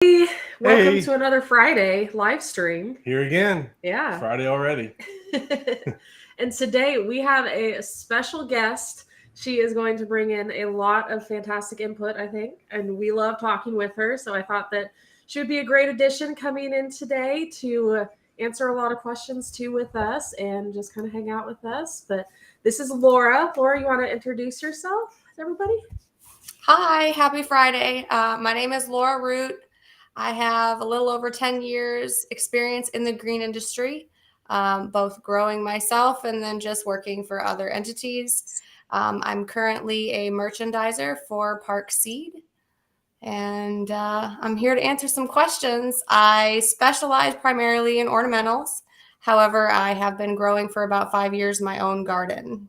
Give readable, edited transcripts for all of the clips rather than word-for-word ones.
Welcome Hey, to another Friday live stream. here again. Yeah. Friday already. And today we have a special guest. She is going to bring in a lot of fantastic input, I think, and we love talking with her. So I thought that she would be a great addition coming in today to answer a lot of questions too with us and just kind of hang out with us. But this is Laura. Laura, you want to introduce yourself to everybody? Hi, happy Friday. My name is Laura Root. I have a little over 10 years experience in the green industry, both growing myself and then just working for other entities. I'm currently a merchandiser for Park Seed, and I'm here to answer some questions. I specialize primarily in ornamentals. However, I have been growing for about 5 years my own garden.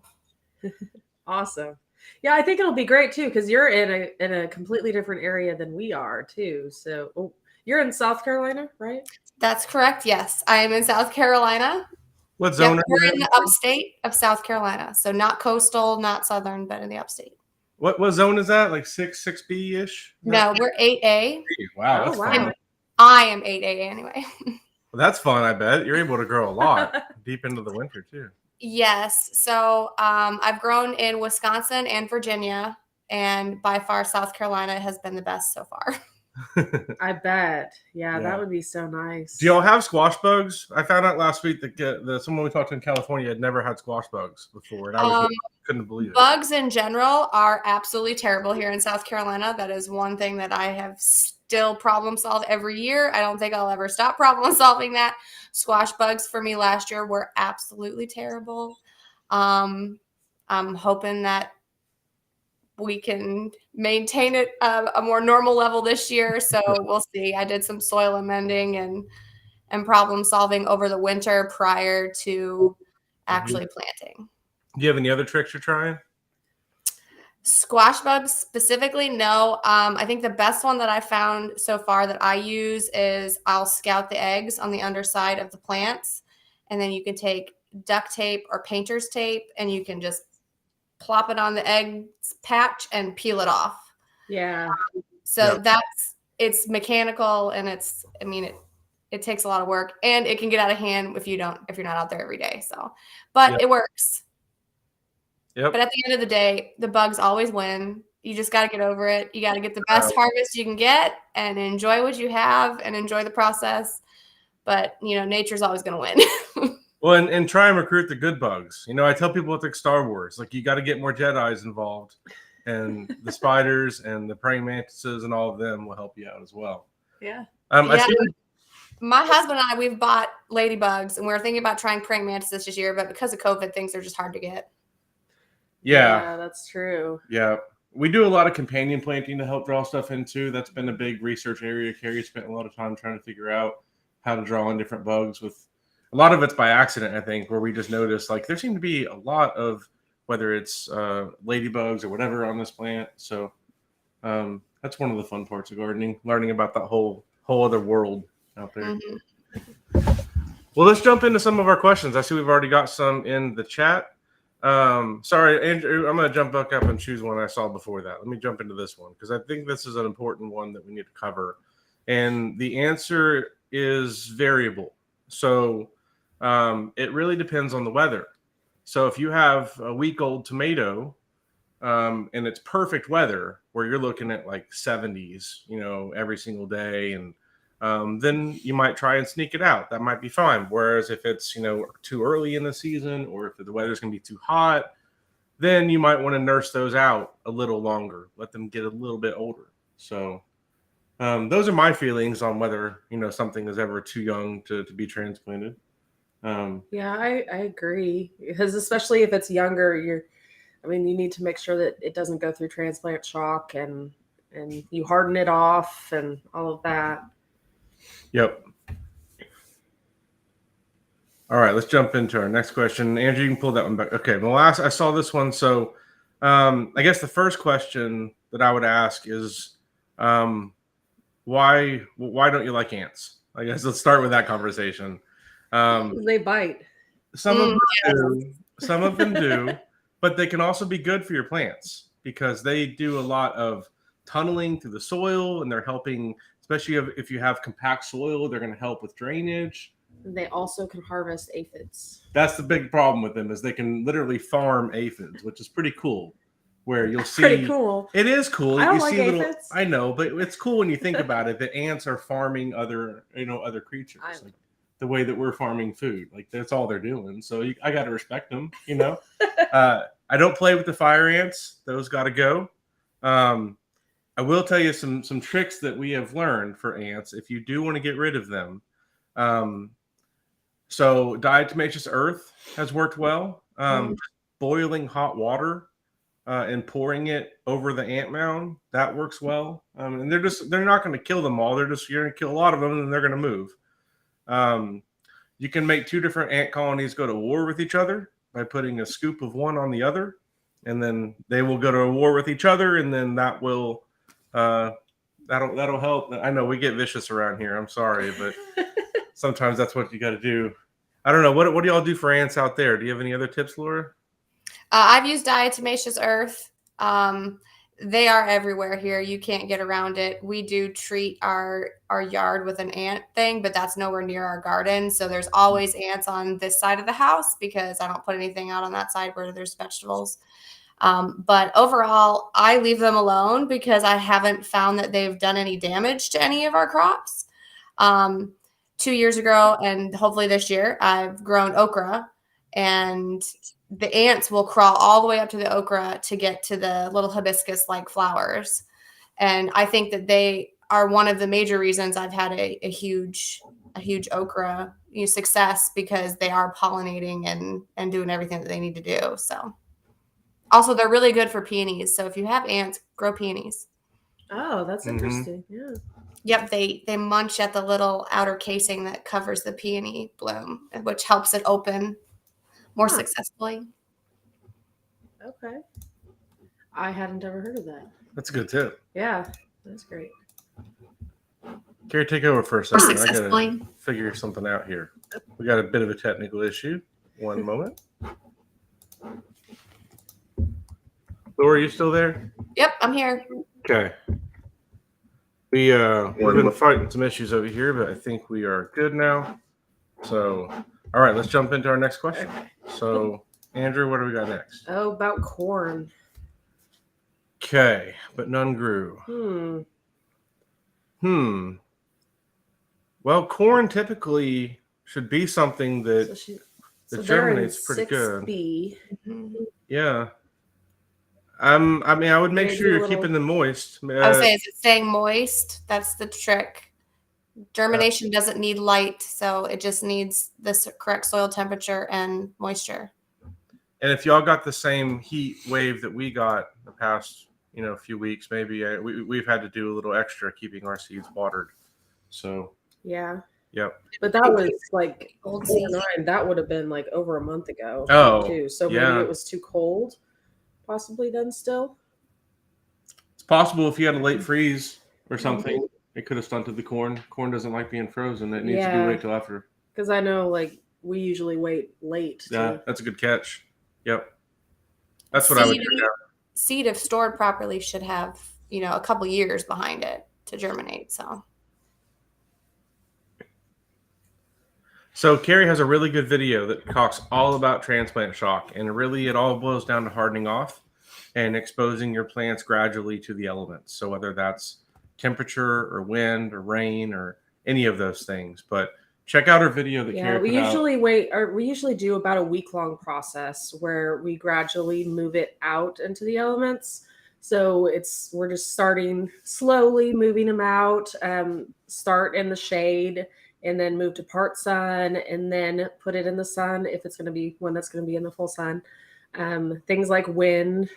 Awesome. Yeah, I think it'll be great too because you're in a completely different area than we are too. So you're in South Carolina, right? That's correct. Yes, I am in South Carolina. What zone Yep, are you we're in? in the upstate of South Carolina. So not coastal, not southern, but in the upstate. What zone is that? Like 6B ish? No, we're 8A. Wow, Oh, that's wow. fun. I am 8A anyway. Well, that's fun. I bet you're able to grow a lot deep into the winter too. Yes. So I've grown in Wisconsin and Virginia, and by far South Carolina has been the best so far. I bet. Yeah, Yeah. that would be so nice. Do y'all have squash bugs? I found out last week that someone we talked to in California had never had squash bugs before, and I couldn't believe it. Bugs in general are absolutely terrible here in South Carolina. That is one thing that I have still problem solved every year. I don't think I'll ever stop problem solving that. Squash bugs for me last year were absolutely terrible. I'm hoping that we can maintain it a more normal level this year. So we'll see. I did some soil amending and problem solving over the winter prior to actually planting. Do you have any other tricks you're trying? Squash bugs specifically, no. I think the best one that I found so far that I use is I'll scout the eggs on the underside of the plants, and then you can take duct tape or painter's tape and you can just plop it on the egg patch and peel it off. Yeah. So it's mechanical, and it takes a lot of work, and it can get out of hand if you're not out there every day. So, but it works. Yep. But at the end of the day, the bugs always win. You just got to get over it. You got to get the best harvest you can get and enjoy what you have and enjoy the process. But, nature's always going to win. Well, and try and recruit the good bugs. I tell people it's like Star Wars. Like, you got to get more Jedis involved. And the spiders and the praying mantises and all of them will help you out as well. Yeah. My husband and I, we've bought ladybugs, and we were thinking about trying praying mantises this year, but because of COVID, things are just hard to get. Yeah, that's true. Yeah. We do a lot of companion planting to help draw stuff into. That's been a big research area. Carrie spent a lot of time trying to figure out how to draw in different bugs. With a lot of it's by accident, I think, where we just noticed like there seemed to be a lot of whether it's ladybugs or whatever on this plant. So that's one of the fun parts of gardening, learning about that whole other world out there. Mm-hmm. Well, let's jump into some of our questions. I see we've already got some in the chat. Sorry, Andrew, I'm going to jump back up and choose one I saw before that. Let me jump into this one because I think this is an important one that we need to cover. And the answer is variable. So it really depends on the weather. So if you have a week-old tomato and it's perfect weather where you're looking at like 70s, every single day, and then you might try and sneak it out. That might be fine. Whereas if it's, too early in the season or if the weather's going to be too hot, then you might want to nurse those out a little longer, let them get a little bit older. So those are my feelings on whether, something is ever too young to be transplanted. Yeah, I agree. Because especially if it's younger, you need to make sure that it doesn't go through transplant shock and you harden it off and all of that. Yep. All right, let's jump into our next question. Andrew, you can pull that one back. Okay, well, I saw this one. So I guess the first question that I would ask is why don't you like ants? I guess let's start with that conversation. They bite. Some of them do, but they can also be good for your plants because they do a lot of tunneling through the soil, and they're helping especially if you have compact soil. They're going to help with drainage. They also can harvest aphids. That's the big problem with them, is they can literally farm aphids, which is pretty cool. Where you'll see, Pretty cool. It is cool. I don't you like see little, aphids. I know, but it's cool when you think about it. That ants are farming other creatures, like the way that we're farming food. Like that's all they're doing. So I got to respect them. I don't play with the fire ants. Those got to go. I will tell you some tricks that we have learned for ants if you do want to get rid of them. So diatomaceous earth has worked well. Boiling hot water and pouring it over the ant mound, that works well. And they're not going to kill them all. You're going to kill a lot of them and they're going to move. You can make two different ant colonies go to war with each other by putting a scoop of one on the other, and then they will go to war with each other, and then that will that'll help. I know we get vicious around here. I'm sorry, but sometimes that's what you got to do. I don't know. What do y'all do for ants out there? Do you have any other tips, Laura? I've used diatomaceous earth. They are everywhere here. You can't get around it. We do treat our yard with an ant thing, but that's nowhere near our garden. So there's always ants on this side of the house because I don't put anything out on that side where there's vegetables. But overall, I leave them alone because I haven't found that they've done any damage to any of our crops. 2 years ago, and hopefully this year, I've grown okra, and the ants will crawl all the way up to the okra to get to the little hibiscus-like flowers. And I think that they are one of the major reasons I've had a huge okra success, because they are pollinating and doing everything that they need to do. So also, they're really good for peonies. So if you have ants, grow peonies. Oh, that's interesting. Yeah. Yep, they munch at the little outer casing that covers the peony bloom, which helps it open more successfully. Okay. I hadn't ever heard of that. That's a good tip. Yeah, that's great. Carrie, take over for a second. I gotta figure something out here. We got a bit of a technical issue. One moment. Laura, are you still there? Yep, I'm here. Okay. We've been fighting some issues over here, but I think we are good now. So, all right, let's jump into our next question. Okay. So, Andrew, what do we got next? Oh, about corn. Okay, but none grew. Well, corn typically should be something that germinates pretty good. Mm-hmm. Yeah. I mean, I would make sure you're keeping them moist. I would say, is it staying moist? That's the trick. Germination doesn't need light, so it just needs the correct soil temperature and moisture. And if y'all got the same heat wave that we got the past, few weeks, maybe we've had to do a little extra keeping our seeds watered. So yeah. Yep. But that was like old season. That would have been like over a month ago. Oh, too. So maybe it was too cold. Possibly then still. It's possible if you had a late freeze or something, it could have stunted the corn. Corn doesn't like being frozen. It needs to be wait till after. Because I know we usually wait late. Yeah, that's a good catch. Yep. That's what I would do now. Seed, if stored properly, should have, a couple years behind it to germinate. So Carrie has a really good video that talks all about transplant shock, and really it all boils down to hardening off and exposing your plants gradually to the elements. So whether that's temperature or wind or rain or any of those things, but check out our video that Carrie we usually do about a week-long process where we gradually move it out into the elements. So we're just starting slowly, moving them out, start in the shade, and then move to part sun, and then put it in the sun if it's going to be one that's going to be in the full sun. Things like wind.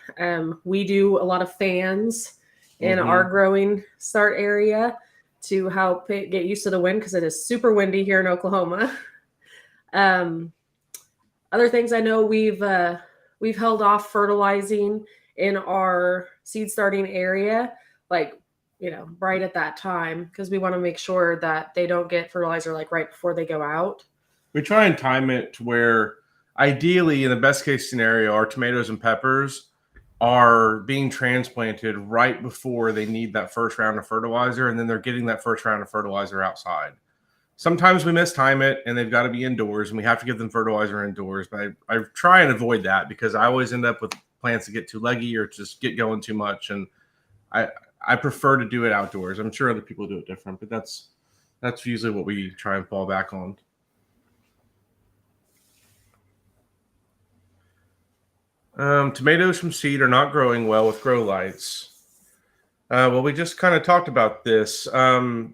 We do a lot of fans in our growing start area to help it get used to the wind, because it is super windy here in Oklahoma. Other things I know, we've held off fertilizing in our seed starting area, right at that time, because we want to make sure that they don't get fertilizer right before they go out. We try and time it to where ideally, in the best case scenario, our tomatoes and peppers are being transplanted right before they need that first round of fertilizer, and then they're getting that first round of fertilizer outside. Sometimes we mistime it and they've got to be indoors and we have to give them fertilizer indoors, but I try and avoid that because I always end up with plants that get too leggy or just get going too much, and I prefer to do it outdoors. I'm sure other people do it different, but that's usually what we try and fall back on. Tomatoes from seed are not growing well with grow lights. Well, we just kind of talked about this. So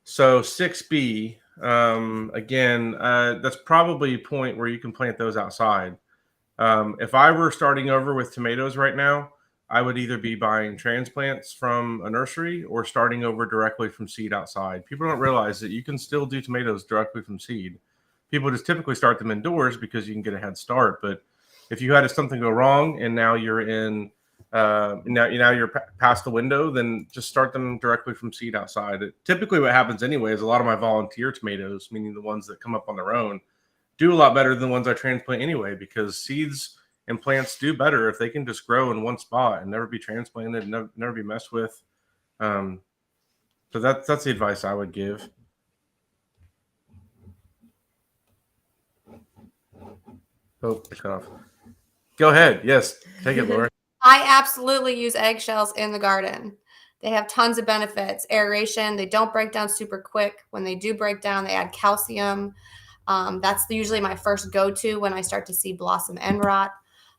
6B, again, that's probably a point where you can plant those outside. If I were starting over with tomatoes right now, I would either be buying transplants from a nursery or starting over directly from seed outside. People don't realize that you can still do tomatoes directly from seed. People just typically start them indoors because you can get a head start. But if you had something go wrong and now you're in now you're past the window, then just start them directly from seed outside. Typically what happens anyway is a lot of my volunteer tomatoes, meaning the ones that come up on their own, do a lot better than the ones I transplant anyway, because seeds and plants do better if they can just grow in one spot and never be transplanted, never be messed with. So that's the advice I would give. Oh, it's cut off. Go ahead. Yes, take it, Laura. I absolutely use eggshells in the garden. They have tons of benefits. Aeration, they don't break down super quick. When they do break down, they add calcium. That's usually my first go-to when I start to see blossom end rot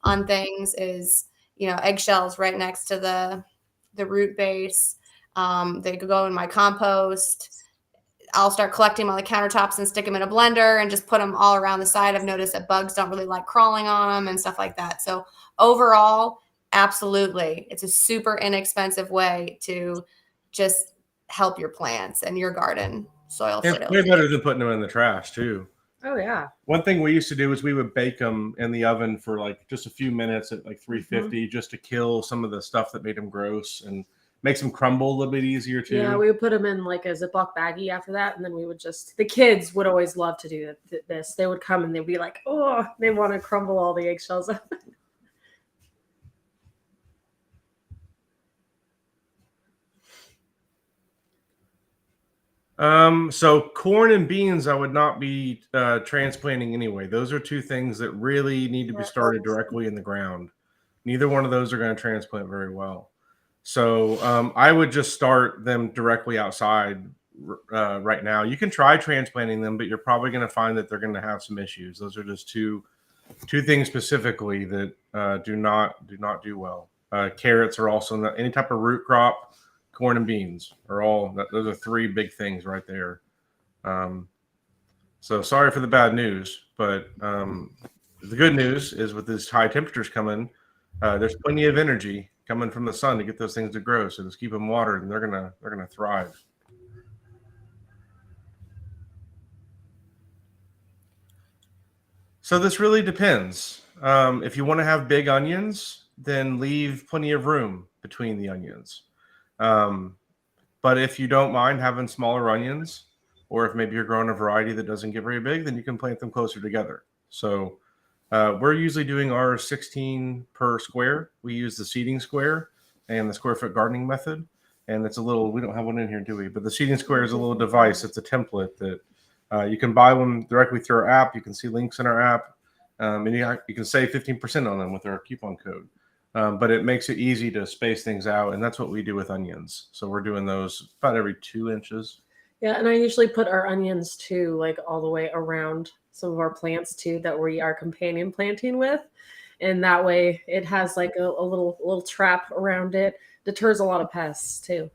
on things is, eggshells right next to the root base. They could go in my compost. I'll start collecting them on the countertops and stick them in a blender and just put them all around the side. I've noticed that bugs don't really like crawling on them and stuff like that. So overall, absolutely. It's a super inexpensive way to just help your plants and your garden soil fertility. It's way better than putting them in the trash too. Oh yeah. One thing we used to do is we would bake them in the oven for like just a few minutes at like 350 just to kill some of the stuff that made them gross and makes them crumble a little bit easier too. Yeah, we would put them in like a Ziploc baggie after that, and then we would the kids would always love to do this. They would come and they'd be like, oh, they want to crumble all the eggshells up. So corn and beans, I would not be transplanting anyway. Those are two things that really need to be started directly in the ground. Neither one of those are going to transplant very well. So I would just start them directly outside right now. You can try transplanting them, but you're probably going to find that they're going to have some issues. Those are just two things specifically that do not do well. Carrots are also not any type of root crop. Corn and beans are those are three big things right there. So sorry for the bad news, but the good news is with these high temperatures coming, there's plenty of energy coming from the sun to get those things to grow. So just keep them watered and they're gonna thrive. So this really depends. If you want to have big onions, then leave plenty of room between the onions. But if you don't mind having smaller onions, or if maybe you're growing a variety that doesn't get very big, then you can plant them closer together. So we're usually doing our 16 per square. We use the seeding square and the square foot gardening method. And it's we don't have one in here, do we? But the seeding square is a little device. It's a template that you can buy one directly through our app. You can see links in our app. And you can save 15% on them with our coupon code. But it makes it easy to space things out. And that's what we do with onions. So we're doing those about every 2 inches. Yeah, and I usually put our onions too, like all the way around some of our plants too, that we are companion planting with. And that way it has like a little trap around it. Deters a lot of pests too.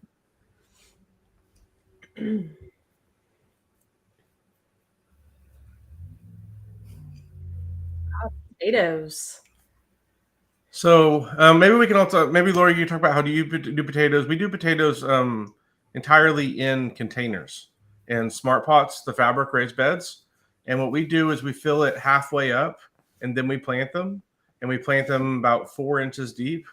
Potatoes. So maybe we can also, maybe Laura, you talk about how do you do potatoes? We do potatoes entirely in containers and smart pots, the fabric raised beds. And what we do is we fill it halfway up and then we plant them. And we plant them about 4 inches deep,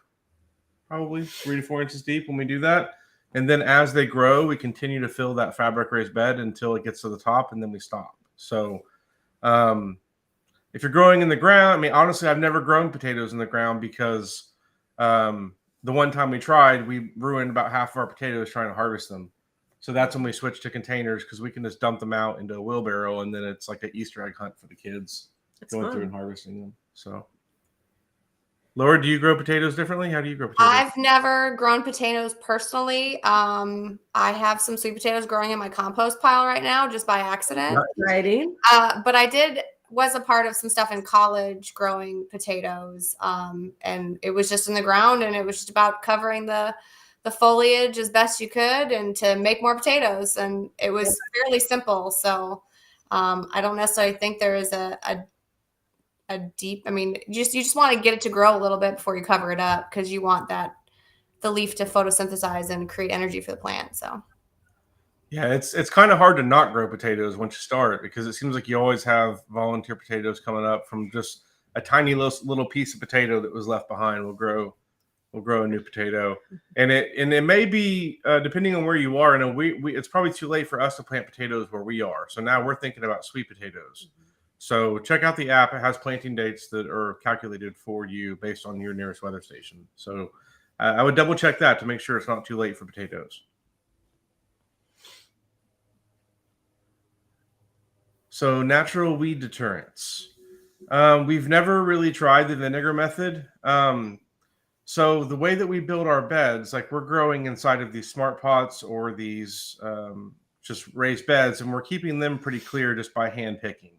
probably 3 to 4 inches deep when we do that. And then as they grow, we continue to fill that fabric raised bed until it gets to the top and then we stop. So if you're growing in the ground, I mean, honestly, I've never grown potatoes in the ground because The one time we tried, we ruined about half of our potatoes trying to harvest them. So that's when we switched to containers because we can just dump them out into a wheelbarrow, and then it's like an Easter egg hunt for the kids going through and harvesting them. So, Laura, do you grow potatoes differently? How do you grow potatoes? I've never grown potatoes personally. I have some sweet potatoes growing in my compost pile right now just by accident. Exciting. But I was a part of some stuff in college growing potatoes. And it was just in the ground, and it was just about covering the foliage as best you could and to make more potatoes. And it was fairly simple. So I don't necessarily think there is a deep, I mean, you just want to get it to grow a little bit before you cover it up, because you want the leaf to photosynthesize and create energy for the plant. So yeah, it's kind of hard to not grow potatoes once you start, because it seems like you always have volunteer potatoes coming up from just a tiny little piece of potato that was left behind will grow a new potato. And it may be depending on where you are. And we it's probably too late for us to plant potatoes where we are. So now we're thinking about sweet potatoes. So check out the app. It has planting dates that are calculated for you based on your nearest weather station. So I would double check that to make sure it's not too late for potatoes. So natural weed deterrents. We've never really tried the vinegar method. So the way that we build our beds, like we're growing inside of these smart pots or these just raised beds, and we're keeping them pretty clear just by hand picking.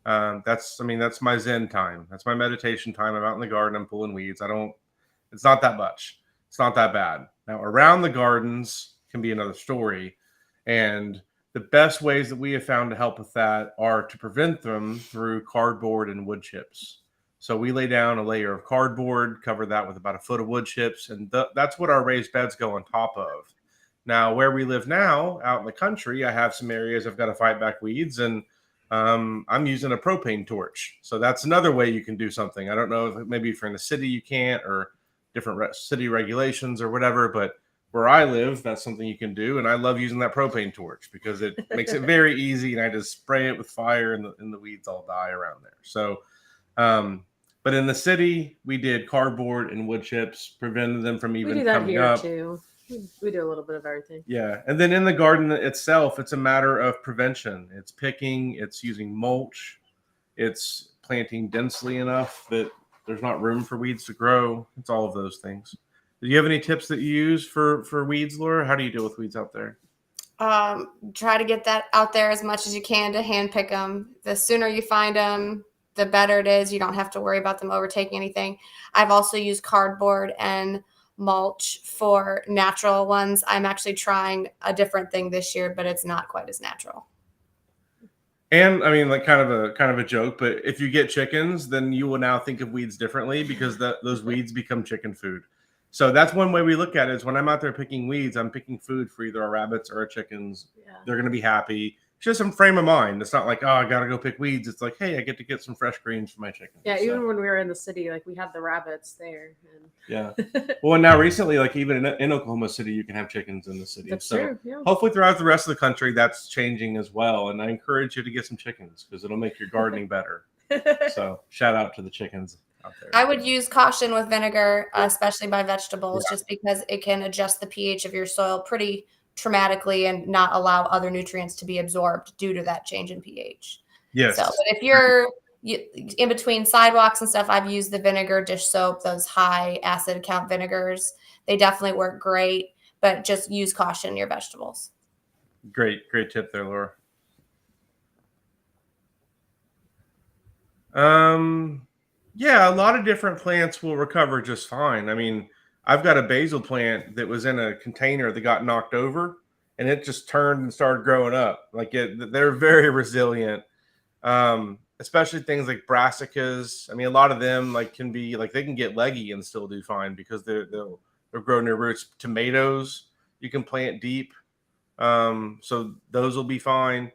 That's my Zen time. That's my meditation time. I'm out in the garden. I'm pulling weeds. It's not that much. It's not that bad. Now around the gardens can be another story. And the best ways that we have found to help with that are to prevent them through cardboard and wood chips. So we lay down a layer of cardboard, cover that with about a foot of wood chips, and that's what our raised beds go on top of. Now, where we live now, out in the country, I have some areas I've got to fight back weeds, and I'm using a propane torch. So that's another way you can do something. I don't know if maybe if you're in the city you can't, or different city regulations or whatever, but where I live, that's something you can do. And I love using that propane torch because it makes it very easy, and I just spray it with fire, and the weeds all die around there. So, but in the city, we did cardboard and wood chips, prevented them from even coming up. We do that here too. We do a little bit of everything. Yeah. And then in the garden itself, it's a matter of prevention. It's picking, it's using mulch, it's planting densely enough that there's not room for weeds to grow. It's all of those things. Do you have any tips that you use for weeds, Laura? How do you deal with weeds out there? Try to get that out there as much as you can to hand pick them. The sooner you find them, the better it is. You don't have to worry about them overtaking anything. I've also used cardboard and mulch for natural ones. I'm actually trying a different thing this year, but it's not quite as natural. And I mean, like kind of a joke, but if you get chickens, then you will now think of weeds differently because those weeds become chicken food. So that's one way we look at it, is when I'm out there picking weeds, I'm picking food for either our rabbits or our chickens. Yeah. They're going to be happy. It's just some frame of mind. It's not like, oh, I got to go pick weeds. It's like, hey, I get to get some fresh greens for my chickens. Yeah, so. Even when we were in the city, like we had the rabbits there. And... Yeah. Well, and now recently, like even in Oklahoma City, you can have chickens in the city. That's so true. Yeah. Hopefully throughout the rest of the country, that's changing as well. And I encourage you to get some chickens because it'll make your gardening better. So shout out to the chickens out there. I would use caution with vinegar, especially by vegetables, just because it can adjust the pH of your soil pretty dramatically and not allow other nutrients to be absorbed due to that change in pH. Yes. So, but if you're in between sidewalks and stuff, I've used the vinegar dish soap, those high acid count vinegars. They definitely work great, but just use caution in your vegetables. Great tip there, Laura. Yeah, a lot of different plants will recover just fine. I mean, I've got a basil plant that was in a container that got knocked over, and it just turned and started growing up. Like they're very resilient. Especially things like brassicas. I mean, a lot of them can be they can get leggy and still do fine because they'll grow near roots. Tomatoes you can plant deep, so those will be fine.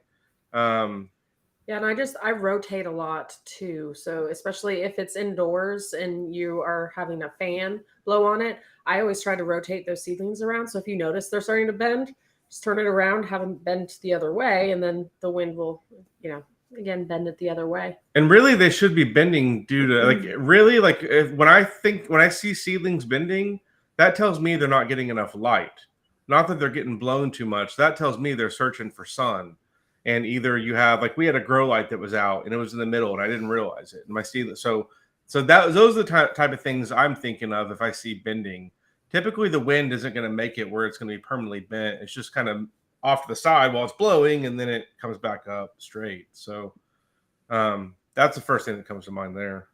Yeah, and I rotate a lot too. So especially if it's indoors and you are having a fan blow on it, I always try to rotate those seedlings around. So if you notice they're starting to bend, just turn it around, have them bend the other way, and then the wind will, again, bend it the other way. And really, they should be bending due to when I see seedlings bending, that tells me they're not getting enough light. Not that they're getting blown too much. That tells me they're searching for sun. And either you have we had a grow light that was out and it was in the middle and I didn't realize it. And my seedling, so those are the type of things I'm thinking of if I see bending. Typically, the wind isn't going to make it where it's going to be permanently bent. It's just kind of off to the side while it's blowing, and then it comes back up straight. So that's the first thing that comes to mind there.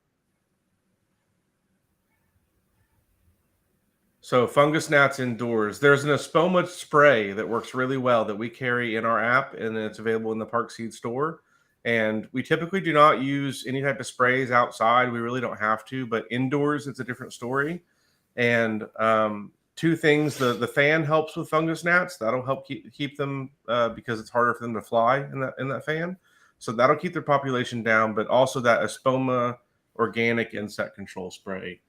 So fungus gnats indoors. There's an espoma spray that works really well that we carry in our app, and it's available in the Park Seed store. And we typically do not use any type of sprays outside. We really don't have to, but indoors it's a different story. And two things: the fan helps with fungus gnats. That'll help keep them because it's harder for them to fly in that fan. So that'll keep their population down. But also that espoma organic insect control spray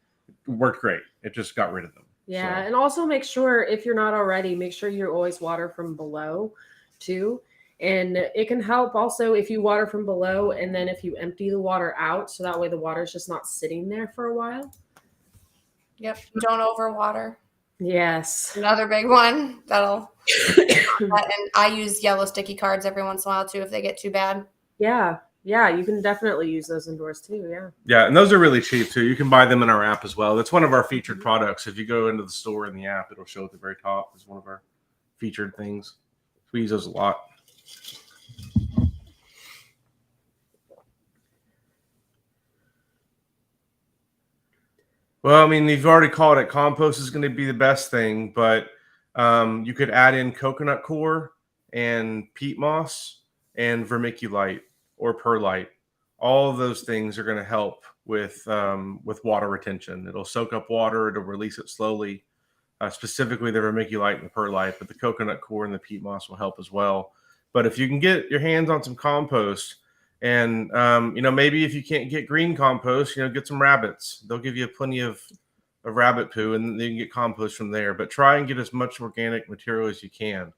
worked great. It just got rid of them. Yeah, So. and also make sure, if you're not already, make sure you always water from below too. And it can help also if you water from below and then if you empty the water out, so that way the water is just not sitting there for a while. Yep. Don't overwater. Yes. Another big one. And I use yellow sticky cards every once in a while too if they get too bad. Yeah. Yeah, you can definitely use those indoors too. Yeah. Yeah, and those are really cheap too. You can buy them in our app as well. That's one of our featured products. If you go into the store in the app, it'll show at the very top as one of our featured things. We use those a lot. Well, I mean, you've already called it. Compost is going to be the best thing, but you could add in coconut coir and peat moss and vermiculite or perlite. All of those things are going to help with water retention. It'll soak up water. It'll release it slowly. Specifically, the vermiculite and the perlite, but the coconut coir and the peat moss will help as well. But if you can get your hands on some compost, and maybe if you can't get green compost, get some rabbits. They'll give you plenty of rabbit poo, and then you can get compost from there. But try and get as much organic material as you can.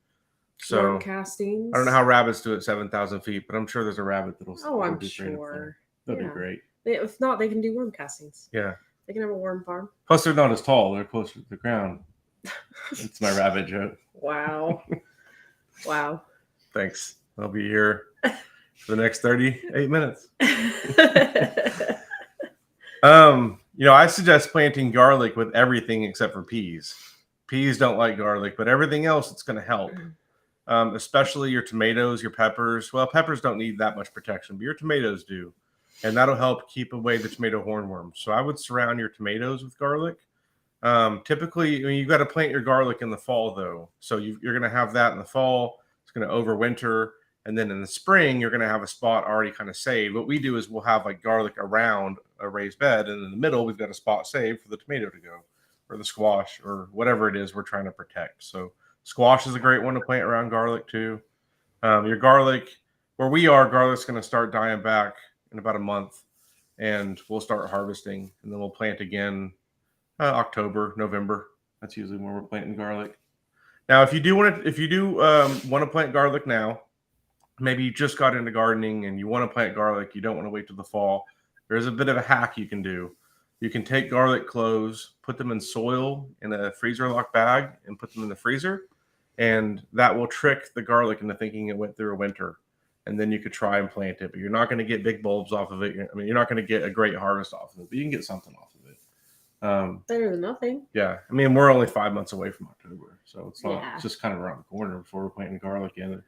So worm castings. I don't know how rabbits do it 7,000 feet, but I'm sure there's a rabbit that'll. Oh, I'm do sure. That'd be great. If not, they can do worm castings. Yeah. They can have a worm farm. Plus, they're not as tall. They're closer to the ground. It's my rabbit joke. Wow. Wow. Thanks. I'll be here for the next 38 minutes. I suggest planting garlic with everything except for peas. Peas don't like garlic, but everything else, it's going to help. Especially your tomatoes, your peppers. Well, peppers don't need that much protection, but your tomatoes do. And that'll help keep away the tomato hornworms. So I would surround your tomatoes with garlic. Typically, you've got to plant your garlic in the fall, though. So you're going to have that in the fall. It's going to overwinter. And then in the spring, you're going to have a spot already kind of saved. What we do is we'll have garlic around a raised bed. And in the middle, we've got a spot saved for the tomato to go, or the squash, or whatever it is we're trying to protect. So squash is a great one to plant around garlic, too. Your garlic, where we are, garlic's going to start dying back in about a month. And we'll start harvesting. And then we'll plant again October, November. That's usually when we're planting garlic. Now, if you do want to plant garlic now, maybe you just got into gardening and you want to plant garlic, you don't want to wait till the fall. There's a bit of a hack you can do. You can take garlic cloves, put them in soil in a freezer lock bag, and put them in the freezer, and that will trick the garlic into thinking it went through a winter. And then you could try and plant it, but you're not going to get big bulbs off of it. I mean, you're not going to get a great harvest off of it, but you can get something off of it. Better than nothing. Yeah, I mean, we're only 5 months away from October, so it's not it's just kind of around the corner before we're planting garlic in.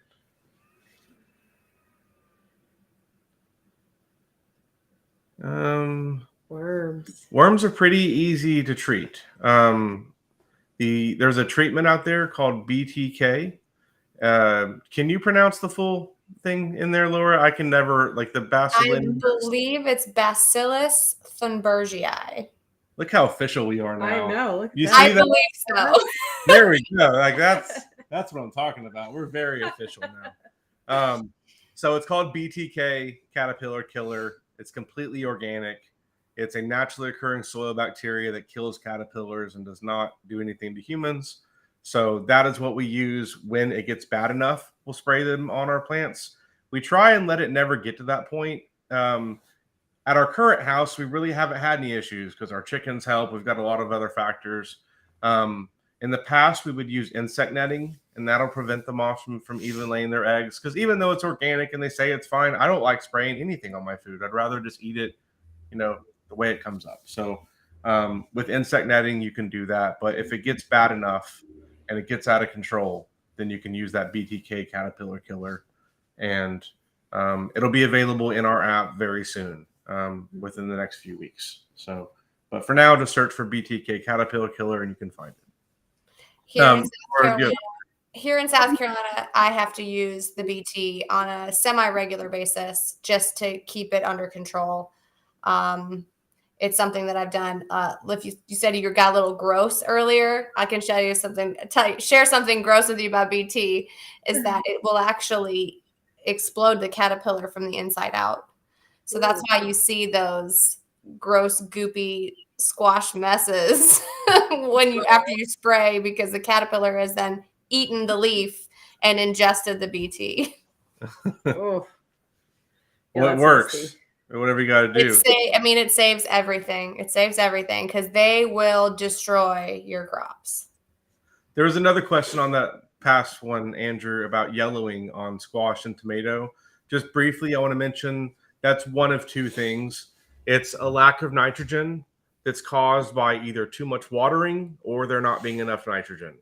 Worms are pretty easy to treat. There's a treatment out there called BTK. Can you pronounce the full thing in there, Laura? I can never, the bacillin. I believe it's Bacillus thunbergii. Look how official we are now. I know. You see I that? believe so. There we go. That's what I'm talking about. We're very official now. So it's called BTK, caterpillar killer. It's completely organic. It's a naturally occurring soil bacteria that kills caterpillars and does not do anything to humans. So that is what we use when it gets bad enough. We'll spray them on our plants. We try and let it never get to that point. At our current house, we really haven't had any issues because our chickens help. We've got a lot of other factors. In the past, we would use insect netting, and that'll prevent the moths from even laying their eggs. Because even though it's organic and they say it's fine, I don't like spraying anything on my food. I'd rather just eat it, the way it comes up. So with insect netting, you can do that. But if it gets bad enough and it gets out of control, then you can use that BTK caterpillar killer, and it'll be available in our app very soon, within the next few weeks. So, but for now, just search for BTK caterpillar killer and you can find it. Here in South Carolina, I have to use the BT on a semi-regular basis just to keep it under control. It's something that I've done. If you said you got a little gross earlier, I can share something gross with you about BT, is that it will actually explode the caterpillar from the inside out. So that's why you see those gross, goopy squash messes after you spray, because the caterpillar has then eaten the leaf and ingested the BT. Oh. Well, it works. Nasty. Whatever you got to do. It saves everything. It saves everything because they will destroy your crops. There was another question on that past one, Andrew, about yellowing on squash and tomato. Just briefly, I want to mention that's one of two things. It's a lack of nitrogen that's caused by either too much watering or there not being enough nitrogen.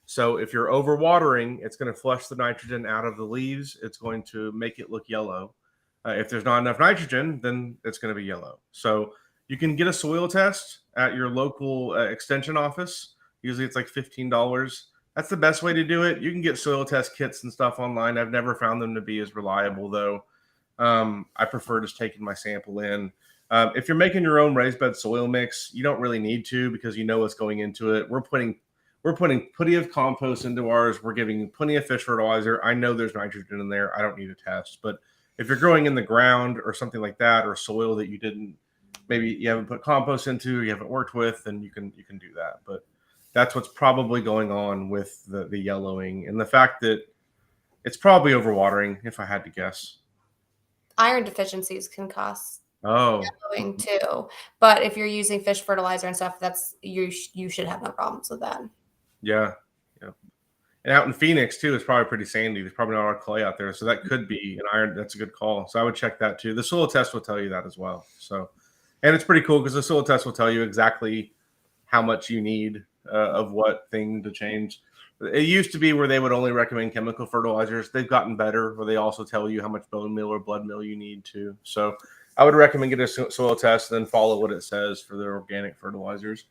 So if you're overwatering, it's going to flush the nitrogen out of the leaves. It's going to make it look yellow. If there's not enough nitrogen, then it's going to be yellow. So you can get a soil test at your local extension office. Usually it's like $15. That's the best way to do it. You can get soil test kits and stuff online. I've never found them to be as reliable, though. I prefer just taking my sample in. If you're making your own raised bed soil mix, you don't really need to, because you know what's going into it. We're putting plenty of compost into ours. We're giving plenty of fish fertilizer. I know there's nitrogen in there. I don't need a test. But if you're growing in the ground or something like that, or soil that maybe you haven't put compost into, you haven't worked with, then you can do that. But that's what's probably going on with the yellowing, and the fact that it's probably overwatering, if I had to guess. Iron deficiencies can cause yellowing too. But if you're using fish fertilizer and stuff, you should have no problems with that. Yeah. And out in Phoenix too, it's probably pretty sandy. There's probably not a lot of clay out there, so that could be an iron. That's a good call. So I would check that too. The soil test will tell you that as well. So, and it's pretty cool because the soil test will tell you exactly how much you need of what thing to change. It used to be where they would only recommend chemical fertilizers. They've gotten better, where they also tell you how much bone meal or blood meal you need too. So I would recommend get a soil test and then follow what it says for their organic fertilizers.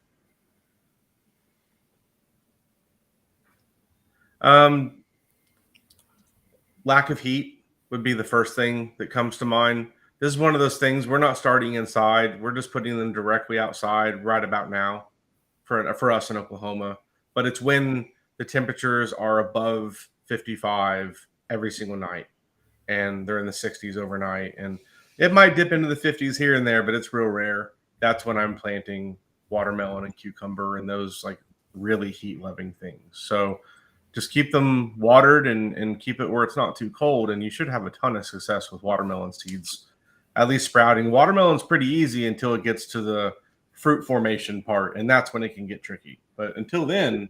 Lack of heat would be the first thing that comes to mind. This is one of those things, we're not starting inside. We're just putting them directly outside right about now for us in Oklahoma. But it's when the temperatures are above 55 every single night, and they're in the 60s overnight. And it might dip into the 50s here and there, but it's real rare. That's when I'm planting watermelon and cucumber and those like really heat-loving things. So just keep them watered and keep it where it's not too cold, and you should have a ton of success with watermelon seeds, at least sprouting. Watermelon's pretty easy until it gets to the fruit formation part, and that's when it can get tricky. But until then,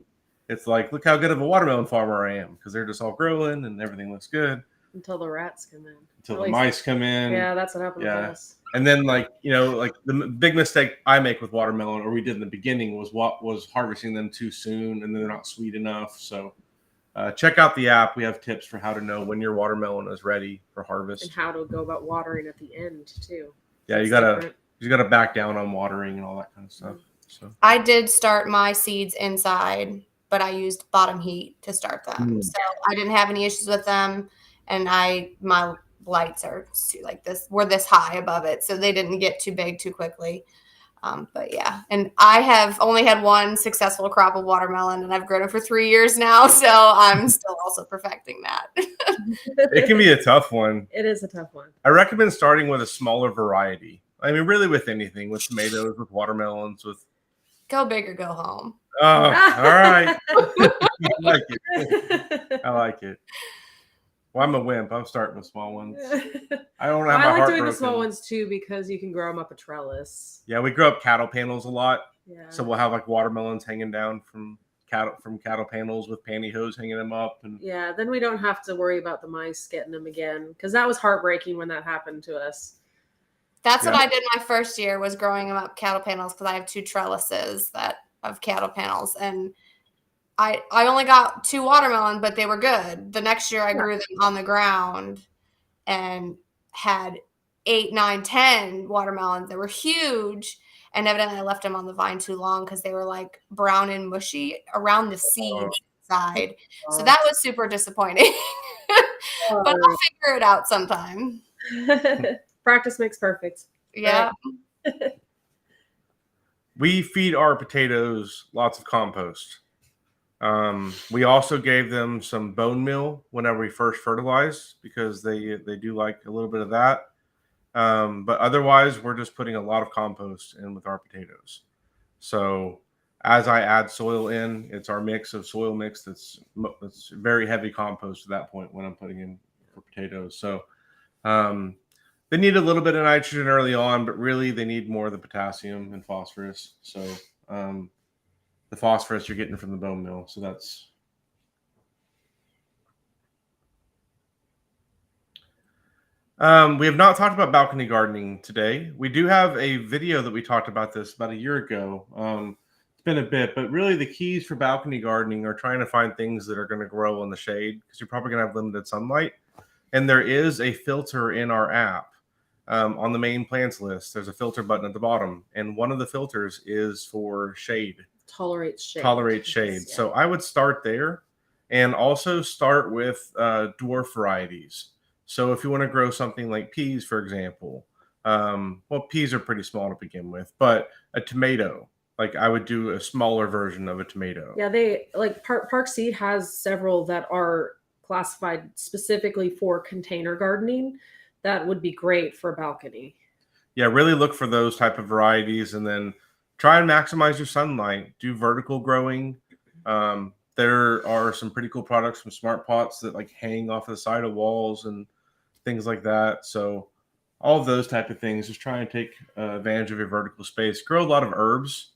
it's like, look how good of a watermelon farmer I am, because they're just all growing and everything looks good. Until the rats come in. Until the mice come in. Yeah, that's what happened with us. And then, like the big mistake I make with watermelon, or we did in the beginning, was harvesting them too soon, and they're not sweet enough. So check out the app. We have tips for how to know when your watermelon is ready for harvest, and how to go about watering at the end too. Yeah, you gotta back down on watering and all that kind of stuff. So I did start my seeds inside, but I used bottom heat to start them, so I didn't have any issues with them. And my lights are like this. We're this high above it, so they didn't get too big too quickly. But yeah, and I have only had one successful crop of watermelon, and I've grown it for 3 years now, so I'm still also perfecting that. It can be a tough one. It is a tough one. I recommend starting with a smaller variety. I mean, really with anything, with tomatoes, with watermelons, with go big or go home. Oh, all right. I like it. Well, I'm a wimp. I'm starting with small ones. I don't Well, have I my like heart doing the broken. small ones too because you can grow them up a trellis. Yeah, we grow up cattle panels a lot. Yeah. So we'll have like watermelons hanging down from cattle panels with pantyhose hanging them up. And yeah, then we don't have to worry about the mice getting them again because that was heartbreaking when that happened to us. That's what I did my first year was growing them up cattle panels because I have 2 trellises of cattle panels, and I only got 2 watermelons, but they were good. The next year I grew them on the ground and had 8, 9, 10 watermelons. They were huge, and evidently I left them on the vine too long because they were like brown and mushy around the seeds side. So that was super disappointing. But I'll figure it out sometime. Practice makes perfect. Yeah. Right? we feed our potatoes lots of compost. We also gave them some bone meal whenever we first fertilized because they do like a little bit of that. But otherwise, we're just putting a lot of compost in with our potatoes. So as I add soil in, it's our mix of soil mix that's very heavy compost at that point when I'm putting in for potatoes. So they need a little bit of nitrogen early on, but really they need more of the potassium and phosphorus. So the phosphorus you're getting from the bone meal. So that's we have not talked about balcony gardening today. We do have a video that we talked about this about a year ago. It's been a bit, but really the keys for balcony gardening are trying to find things that are going to grow in the shade because you're probably going to have limited sunlight. And there is a filter in our app on the main plants list. There's a filter button at the bottom, and one of the filters is for shade. Tolerates shade. Yeah. So I would start there, and also start with dwarf varieties. So if you want to grow something like peas, for example, well, peas are pretty small to begin with, but a tomato, like I would do a smaller version of a tomato. Yeah, they like Park Seed has several that are classified specifically for container gardening. That would be great for a balcony. Yeah, really look for those type of varieties, and then try and maximize your sunlight. Do vertical growing. There are some pretty cool products from Smart Pots that like hang off the side of walls and things like that. So all of those type of things, just try and take advantage of your vertical space. Grow a lot of herbs.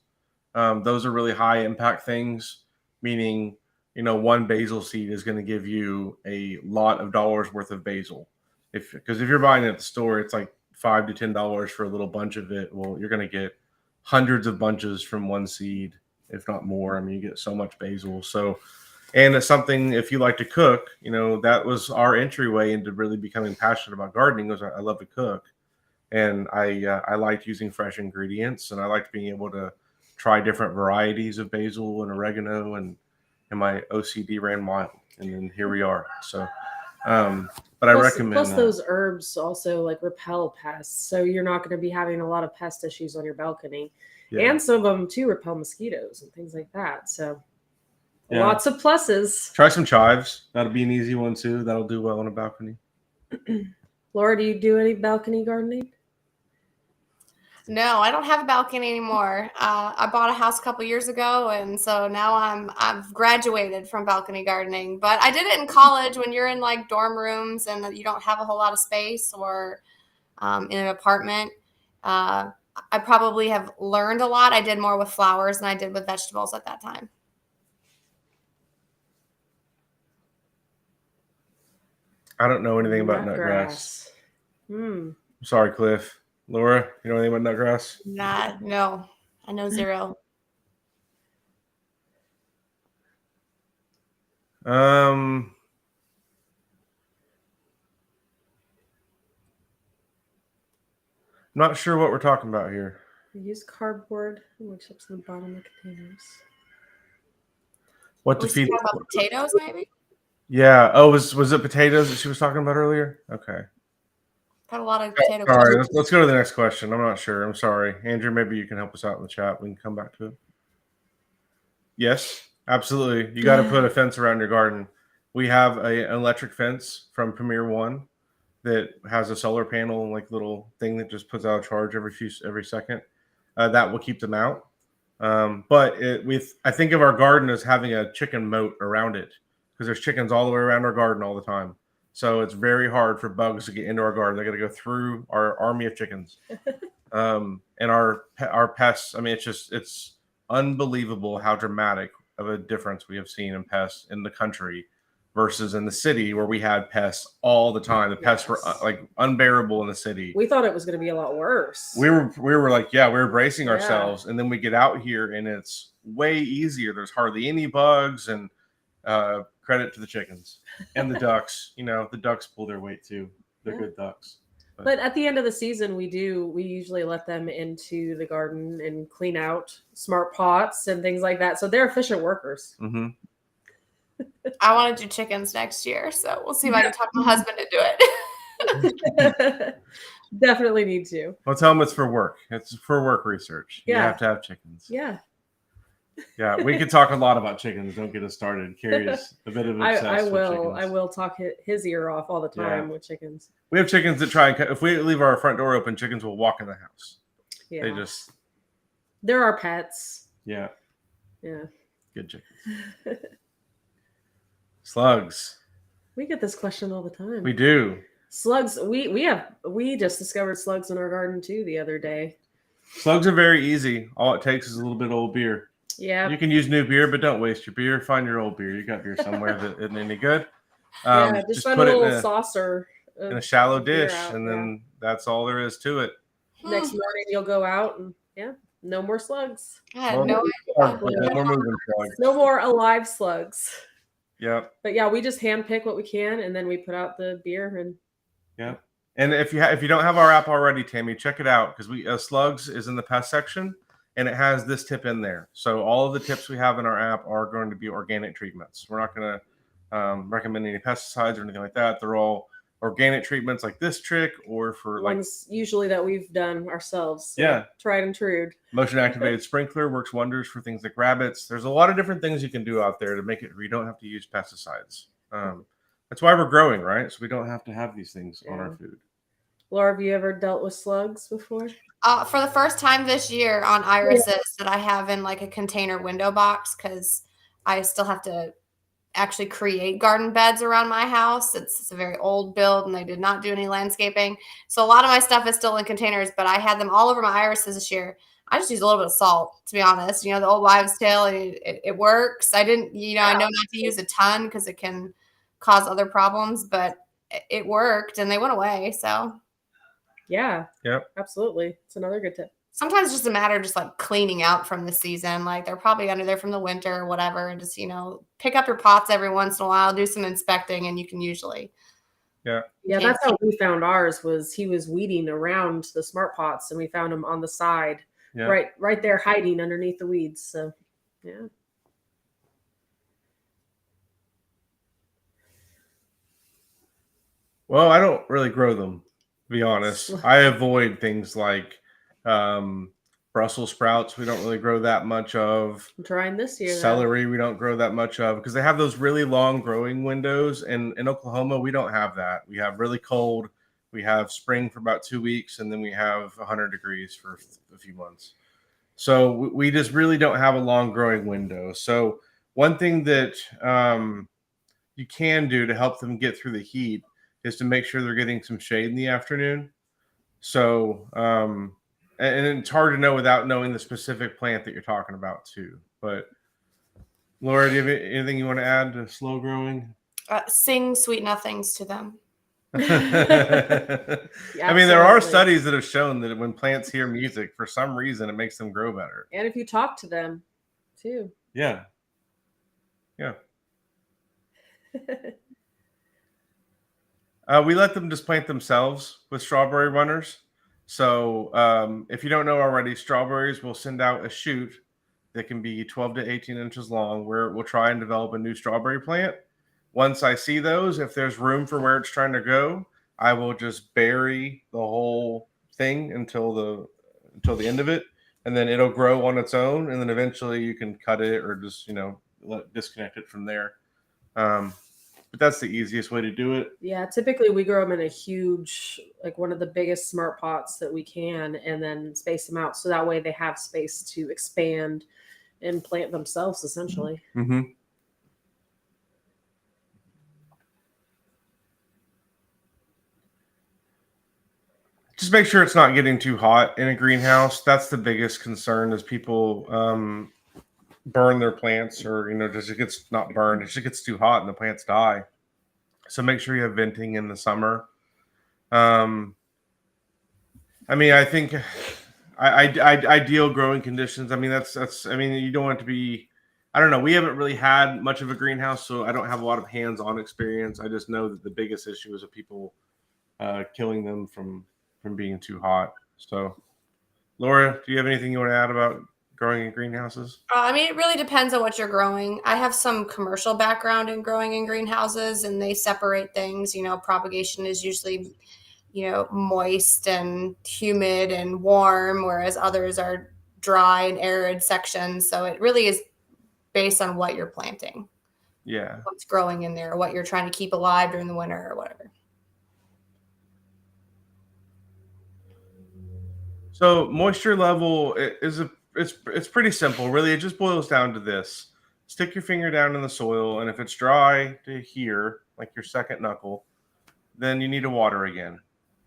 Those are really high impact things, meaning, one basil seed is going to give you a lot of dollars worth of basil. Because if you're buying it at the store, it's like $5 to $10 for a little bunch of it. Well, you're going to get hundreds of bunches from one seed, if not more. I mean, you get so much basil. So, and it's something, if you like to cook, that was our entryway into really becoming passionate about gardening. Was I love to cook, and I liked using fresh ingredients, and I liked being able to try different varieties of basil and oregano, and my OCD ran wild, and then here we are. So, but I recommend. Plus, those herbs also like repel pests, so you're not going to be having a lot of pest issues on your balcony. Yeah. And some of them too repel mosquitoes and things like that. So. Yeah. Lots of pluses. Try some chives. That'll be an easy one too. That'll do well on a balcony. Laura, do you do any balcony gardening? No, I don't have a balcony anymore. I bought a house a couple years ago, and so now I've graduated from balcony gardening. But I did it in college when you're in like dorm rooms and you don't have a whole lot of space, or in an apartment. I probably have learned a lot. I did more with flowers than I did with vegetables at that time. I don't know anything about nutgrass. Sorry, Cliff. Laura, you know anything about nutgrass? No. I know zero. Not sure what we're talking about here. Use cardboard, which is in the bottom of containers. What to feed? About potatoes, maybe? Yeah. Oh, was it potatoes that she was talking about earlier? Okay. Got a lot of potato. All right, let's go to the next question. I'm not sure. I'm sorry. Andrew, maybe you can help us out in the chat. We can come back to it. Yes, absolutely. You got to put a fence around your garden. We have an electric fence from Premier One that has a solar panel and like little thing that just puts out a charge every second. That will keep them out. But I think of our garden as having a chicken moat around it, because there's chickens all the way around our garden all the time. So it's very hard for bugs to get into our garden. They got to go through our army of chickens. And our pests. I mean, it's unbelievable how dramatic of a difference we have seen in pests in the country versus in the city where we had pests all the time. The pests were like unbearable in the city. We thought it was going to be a lot worse. We were like, we were bracing ourselves, and then we get out here and it's way easier. There's hardly any bugs, and credit to the chickens and the ducks. The ducks pull their weight too. They're good ducks. But at the end of the season, we usually let them into the garden and clean out smart pots and things like that. So they're efficient workers. Mm-hmm. I want to do chickens next year, so we'll see if I can talk my husband to do it. Definitely need to. Well, tell them it's for work. It's for work research. Yeah. You have to have chickens. Yeah. Yeah, we could talk a lot about chickens. Don't get us started. Carrie is a bit of obsessed I with will. chickens. I will talk his ear off all the time with chickens. We have chickens that try and if we leave our front door open, chickens will walk in the house. Yeah. They're our pets. Yeah. Yeah. Good chickens. Slugs. We get this question all the time. We do. Slugs. We just discovered slugs in our garden too the other day. Slugs are very easy. All it takes is a little bit of old beer. Yeah. You can use new beer, but don't waste your beer. Find your old beer. You got beer somewhere that isn't any good. Just find put a it little saucer. In a shallow dish, and then that's all there is to it. Next morning you'll go out and no more slugs. No more alive slugs. Yep. But we just hand pick what we can, and then we put out the beer and. Yeah. And if you don't have our app already, Tammy, check it out because Slugs is in the pest section, and it has this tip in there. So all of the tips we have in our app are going to be organic treatments. We're not going to recommend any pesticides or anything like that. They're all organic treatments like this trick, or for ones usually that we've done ourselves. So tried and true. Motion activated sprinkler works wonders for things like rabbits. There's a lot of different things you can do out there to make it where you don't have to use pesticides. That's why we're growing, right? So we don't have to have these things on our food. Laura, have you ever dealt with slugs before? For the first time this year on irises that I have in like a container window box, because I still have to actually create garden beds around my house. It's a very old build, and they did not do any landscaping. So a lot of my stuff is still in containers, but I had them all over my irises this year. I just used a little bit of salt, to be honest. The old wives' tale, it works. I didn't, I know not to use a ton because it can cause other problems, but it worked and they went away. So yeah, absolutely. It's another good tip. Sometimes it's just a matter of just like cleaning out from the season. Like they're probably under there from the winter or whatever, and just pick up your pots every once in a while, do some inspecting, and you can usually that's how we found ours. Was he was weeding around the smart pots, and we found him on the side, right there hiding underneath the weeds. So Well, I don't really grow them, to be honest. I avoid things like Brussels sprouts. We don't really grow that much of. I'm trying this year. Celery, we don't grow that much of because they have those really long growing windows. And in Oklahoma, we don't have that. We have really cold. We have spring for about 2 weeks, and then we have 100 degrees for a few months. So we just really don't have a long growing window. So one thing that you can do to help them get through the heat is to make sure they're getting some shade in the afternoon. So, and it's hard to know without knowing the specific plant that you're talking about too. But Laura, do you have anything you want to add to slow growing? Sing sweet nothings to them. I mean, there are studies that have shown that when plants hear music, for some reason, it makes them grow better. And if you talk to them too. Yeah. We let them just plant themselves with strawberry runners. So if you don't know already, strawberries will send out a shoot that can be 12 to 18 inches long, where we'll try and develop a new strawberry plant. Once I see those, if there's room for where it's trying to go, I will just bury the whole thing until the end of it, and then it'll grow on its own, and then eventually you can cut it or just disconnect it from there. But that's the easiest way to do it. Yeah, typically we grow them in a huge, like one of the biggest smart pots that we can, and then space them out so that way they have space to expand and plant themselves, essentially. Mm-hmm. Just make sure it's not getting too hot in a greenhouse. That's the biggest concern is people burn their plants, or just it gets not burned. It just gets too hot and the plants die. So make sure you have venting in the summer. I mean, I think ideal growing conditions. I mean, that's. I mean, you don't want it to be. I don't know. We haven't really had much of a greenhouse, so I don't have a lot of hands-on experience. I just know that the biggest issue is of people killing them from being too hot. So, Laura, do you have anything you want to add about growing in greenhouses? I mean, it really depends on what you're growing. I have some commercial background in growing in greenhouses, and they separate things. Propagation is usually, moist and humid and warm, whereas others are dry and arid sections. So it really is based on what you're planting. Yeah. What's growing in there, or what you're trying to keep alive during the winter or whatever. So moisture level it's pretty simple, really. It just boils down to this: stick your finger down in the soil, and if it's dry to here, like your second knuckle, then you need to water again,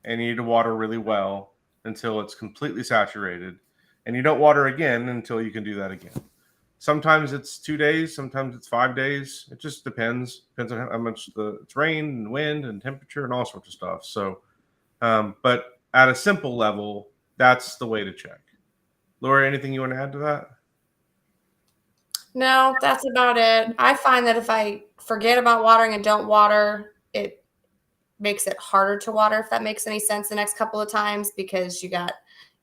and you need to water really well until it's completely saturated, and you don't water again until you can do that again. Sometimes it's 2 days, sometimes it's 5 days. It just depends on how much it's rain and wind and temperature and all sorts of stuff. So, but at a simple level, that's the way to check. Laura, anything you want to add to that? No, that's about it. I find that if I forget about watering and don't water, it makes it harder to water, if that makes any sense, the next couple of times, because your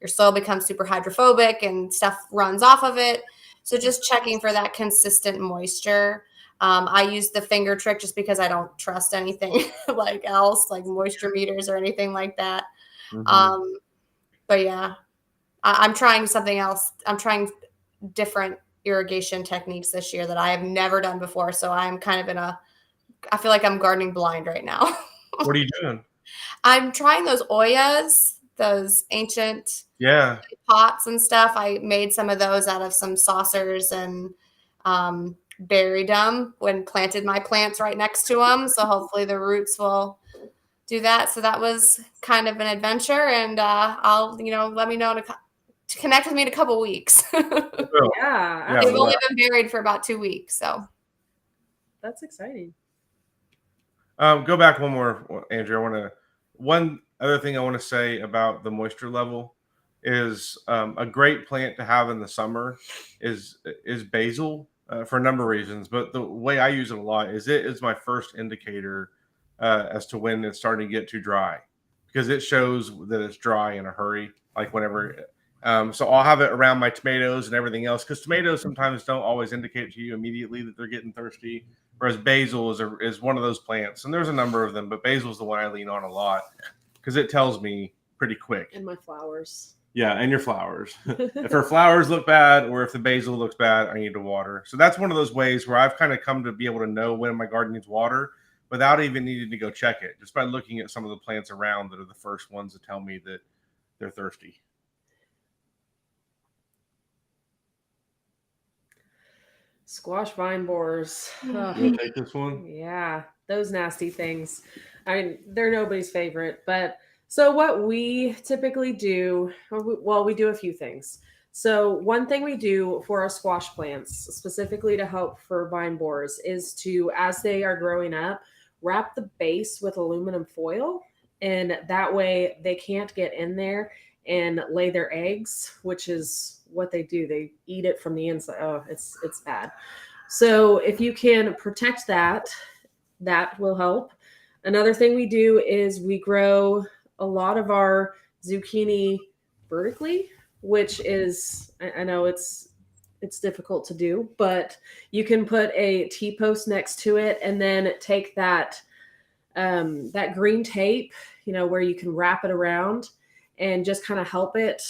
soil becomes super hydrophobic and stuff runs off of it. So just checking for that consistent moisture. I use the finger trick just because I don't trust anything like moisture meters or anything like that. Mm-hmm. But yeah, I'm trying something else. I'm trying different irrigation techniques this year that I have never done before. So I'm kind of I feel like I'm gardening blind right now. What are you doing? I'm trying those Oyas, those ancient pots and stuff. I made some of those out of some saucers and buried them when planted my plants right next to them. So hopefully the roots will do that. So that was kind of an adventure, and I'll, let me know to connect with me in a couple weeks. Yeah, They've only been buried for about 2 weeks, so that's exciting. Go back one more, Andrew. One other thing I want to say about the moisture level is a great plant to have in the summer is basil for a number of reasons. But the way I use it a lot is it is my first indicator as to when it's starting to get too dry, because it shows that it's dry in a hurry. Like whenever, so I'll have it around my tomatoes and everything else, because tomatoes sometimes don't always indicate to you immediately that they're getting thirsty. Whereas basil is one of those plants, and there's a number of them, but basil is the one I lean on a lot because it tells me pretty quick. And my flowers. Yeah, and your flowers. If her flowers look bad, or if the basil looks bad, I need to water. So that's one of those ways where I've kind of come to be able to know when my garden needs water without even needing to go check it, just by looking at some of the plants around that are the first ones to tell me that they're thirsty. Squash vine borers. You want to take this one? Yeah, those nasty things. I mean, they're nobody's favorite. But so what we typically do, we do a few things. So one thing we do for our squash plants, specifically to help for vine borers, is to, as they are growing up, wrap the base with aluminum foil. And that way they can't get in there and lay their eggs, which is what they do. They eat it from the inside. Oh, it's bad. So if you can protect that, that will help. Another thing we do is we grow a lot of our zucchini vertically, which is, I know it's difficult to do, but you can put a T-post next to it and then take that green tape, where you can wrap it around and just kind of help it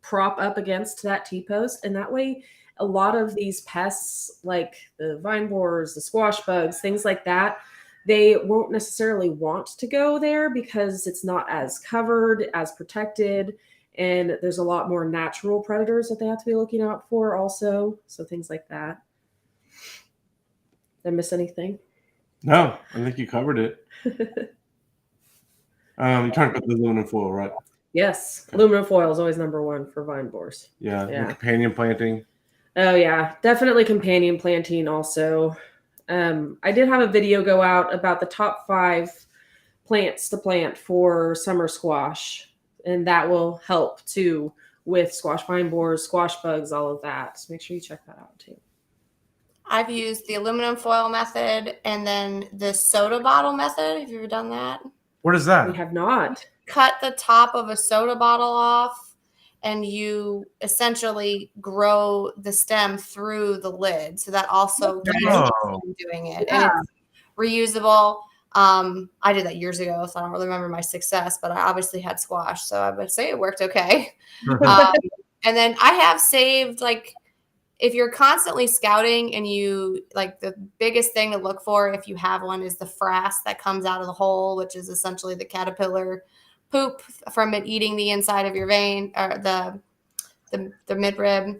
prop up against that T-post. And that way, a lot of these pests, like the vine borers, the squash bugs, things like that, they won't necessarily want to go there because it's not as covered, as protected. And there's a lot more natural predators that they have to be looking out for also. So things like that. Did I miss anything? No, I think you covered it. You're talking about the aluminum foil, right? Yes, aluminum foil is always number one for vine borers. Yeah, Yeah. and companion planting. Oh yeah, definitely companion planting also. I did have a video go out about the top 5 plants to plant for summer squash, and that will help too with squash vine borers, squash bugs, all of that. So make sure you check that out too. I've used the aluminum foil method and then the soda bottle method. Have you ever done that? What is that? We have not. Cut the top of a soda bottle off and you essentially grow the stem through the lid. So that also keeps you from doing it. Yeah. And it's reusable. I did that years ago, so I don't really remember my success, but I obviously had squash, so I would say it worked okay. And then I have saved, like, if you're constantly scouting and you, like, the biggest thing to look for if you have one is the frass that comes out of the hole, which is essentially the caterpillar poop from it eating the inside of your vein or the midrib.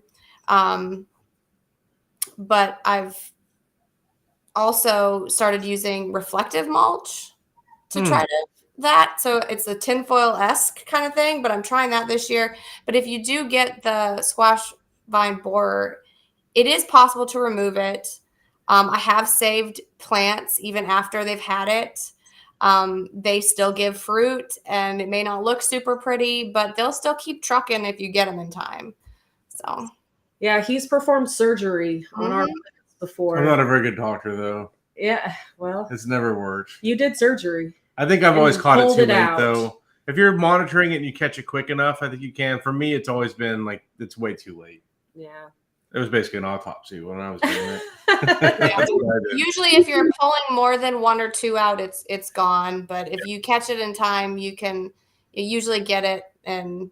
But I've also started using reflective mulch to try to that. So it's a tinfoil-esque kind of thing, but I'm trying that this year. But if you do get the squash vine borer, it is possible to remove it. I have saved plants even after they've had it. They still give fruit, and it may not look super pretty, but they'll still keep trucking if you get them in time. So, yeah, he's performed surgery on our plants before. I'm not a very good doctor, though. Yeah, well, It's never worked. you did surgery. I think I've always caught it pulled too it late, out. though. If you're monitoring it and you catch it quick enough, I think you can. For me, it's always been like it's way too late. Yeah. It was basically an autopsy when I was doing it. yeah. Usually, if you're pulling more than 1 or 2 out, it's gone. But if you catch it in time, you usually get it. And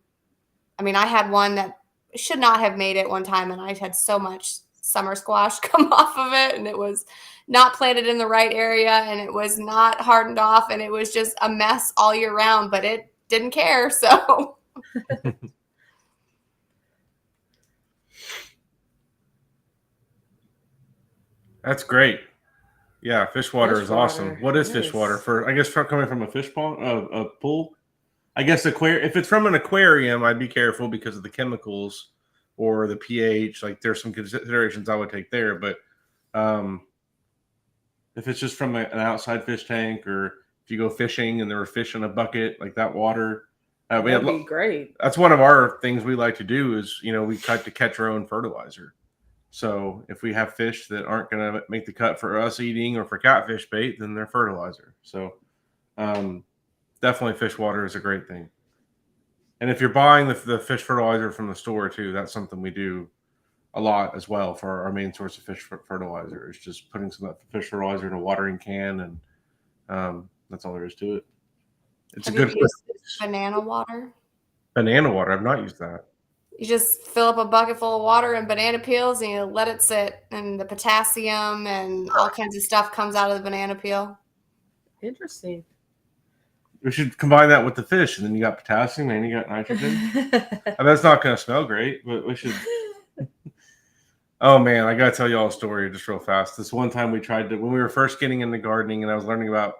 I mean, I had one that should not have made it one time, and I had so much summer squash come off of it, and it was not planted in the right area, and it was not hardened off, and it was just a mess all year round. But it didn't care, so. That's great. Yeah, fish water is awesome. water. What is Nice. fish water? For I guess coming from a fish pond, a pool. I guess if it's from an aquarium, I'd be careful because of the chemicals or the pH. Like there's some considerations I would take there. But if it's just from an outside fish tank, or if you go fishing and there were fish in a bucket, like that water, That'd be great. That's one of our things we like to do is, we try to catch our own fertilizer. So if we have fish that aren't going to make the cut for us eating or for catfish bait, then they're fertilizer. So definitely fish water is a great thing. And if you're buying the fish fertilizer from the store too, that's something we do a lot as well for our main source of fish fertilizer. Is just putting some of that fish fertilizer in a watering can, and that's all there is to it. It's Have a good you used banana water. Banana water. I've not used that. You just fill up a bucket full of water and banana peels, and you let it sit, and the potassium and all kinds of stuff comes out of the banana peel. Interesting. We should combine that with the fish, and then you got potassium and you got nitrogen. And that's not going to smell great, but we should. Oh man, I got to tell you all a story just real fast. This one time we tried to, when we were first getting into gardening, and I was learning about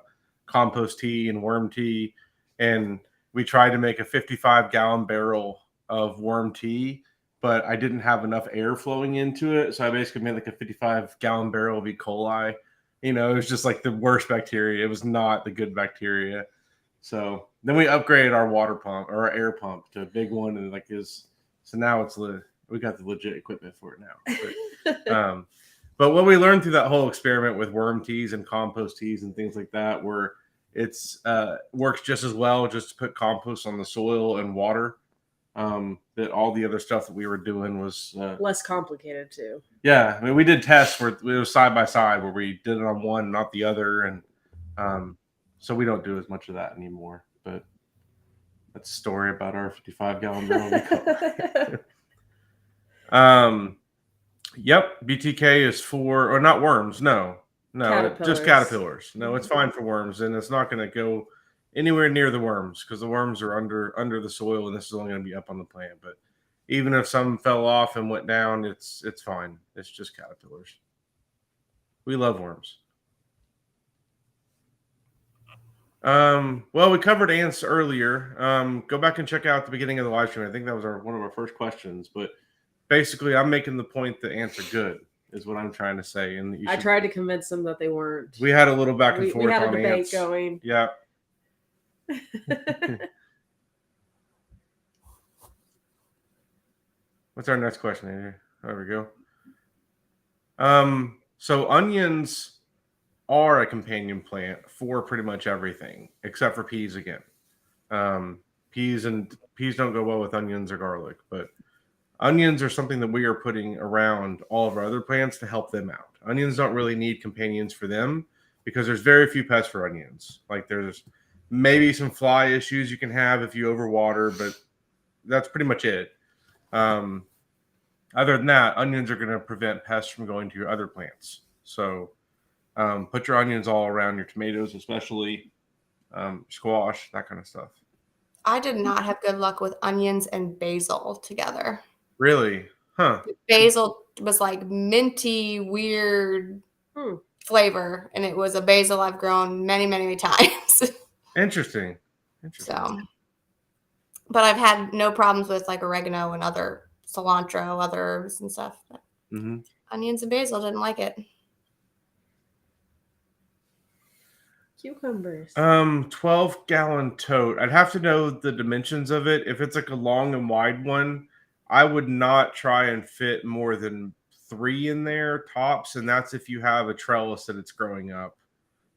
compost tea and worm tea, and we tried to make a 55-gallon barrel of worm tea, but I didn't have enough air flowing into it. So I basically made like a 55-gallon barrel of E. coli. It was just like the worst bacteria. It was not the good bacteria. So then we upgraded our water pump or our air pump to a big one. And so now we got the legit equipment for it now. But what we learned through that whole experiment with worm teas and compost teas and things like that, where it's works just as well just to put compost on the soil and water. That all the other stuff that we were doing was less complicated too. Yeah, I mean, we did tests where it was side by side, where we did it on one, not the other, and so we don't do as much of that anymore. But that's a story about our 55-gallon barrel. Yep, BTK is for, or not worms, no, just caterpillars. No, it's fine for worms, and it's not going to go anywhere near the worms because the worms are under the soil, and this is only going to be up on the plant. But even if some fell off and went down, it's fine. It's just caterpillars. We love worms. Well, we covered ants earlier. Go back and check out the beginning of the live stream. I think that was one of our first questions. But basically, I'm making the point that ants are good, is what I'm trying to say. And I tried to convince them that they weren't. We had a little back and forth. We had a on debate ants. going. Yeah. What's our next question, Andrew? There we go. So onions are a companion plant for pretty much everything, except for peas again. Peas don't go well with onions or garlic, but onions are something that we are putting around all of our other plants to help them out. Onions don't really need companions for them because there's very few pests for onions. Like there's maybe some fly issues you can have if you overwater, but that's pretty much it. Other than that, onions are going to prevent pests from going to your other plants. So put your onions all around your tomatoes, especially squash, that kind of stuff. I did not have good luck with onions and basil together. Really? Huh. Basil was like minty, weird flavor, and it was a basil I've grown many, many times. Interesting. So, but I've had no problems with like oregano and other cilantro, other herbs and stuff. But onions and basil didn't like it. Cucumbers. 12-gallon tote. I'd have to know the dimensions of it. If it's like a long and wide one, I would not try and fit more than 3 in there tops, and that's if you have a trellis that it's growing up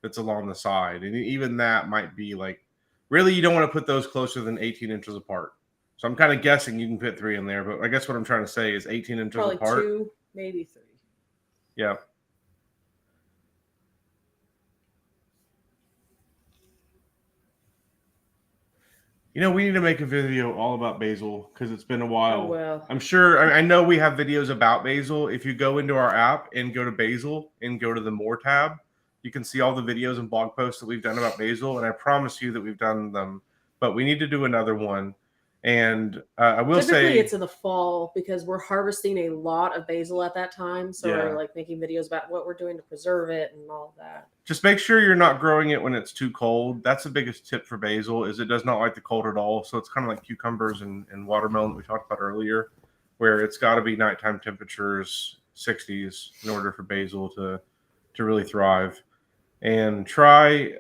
that's along the side. And even that might be like, really, you don't want to put those closer than 18 inches apart. So I'm kind of guessing you can fit 3 in there, but I guess what I'm trying to say is 18 inches Probably apart. 2, maybe 3. Yeah. You know, we need to make a video all about basil because it's been a while. Oh, well. I'm sure, I know we have videos about basil. If you go into our app and go to basil and go to the More tab, you can see all the videos and blog posts that we've done about basil. And I promise you that we've done them, but we need to do another one. And I will Typically say it's in the fall because we're harvesting a lot of basil at that time. So we're like making videos about what we're doing to preserve it and all of that. Just make sure you're not growing it when it's too cold. That's the biggest tip for basil is it does not like the cold at all. So it's kind of like cucumbers and watermelon that we talked about earlier, where it's got to be nighttime temperatures, 60s, in order for basil to really thrive. And try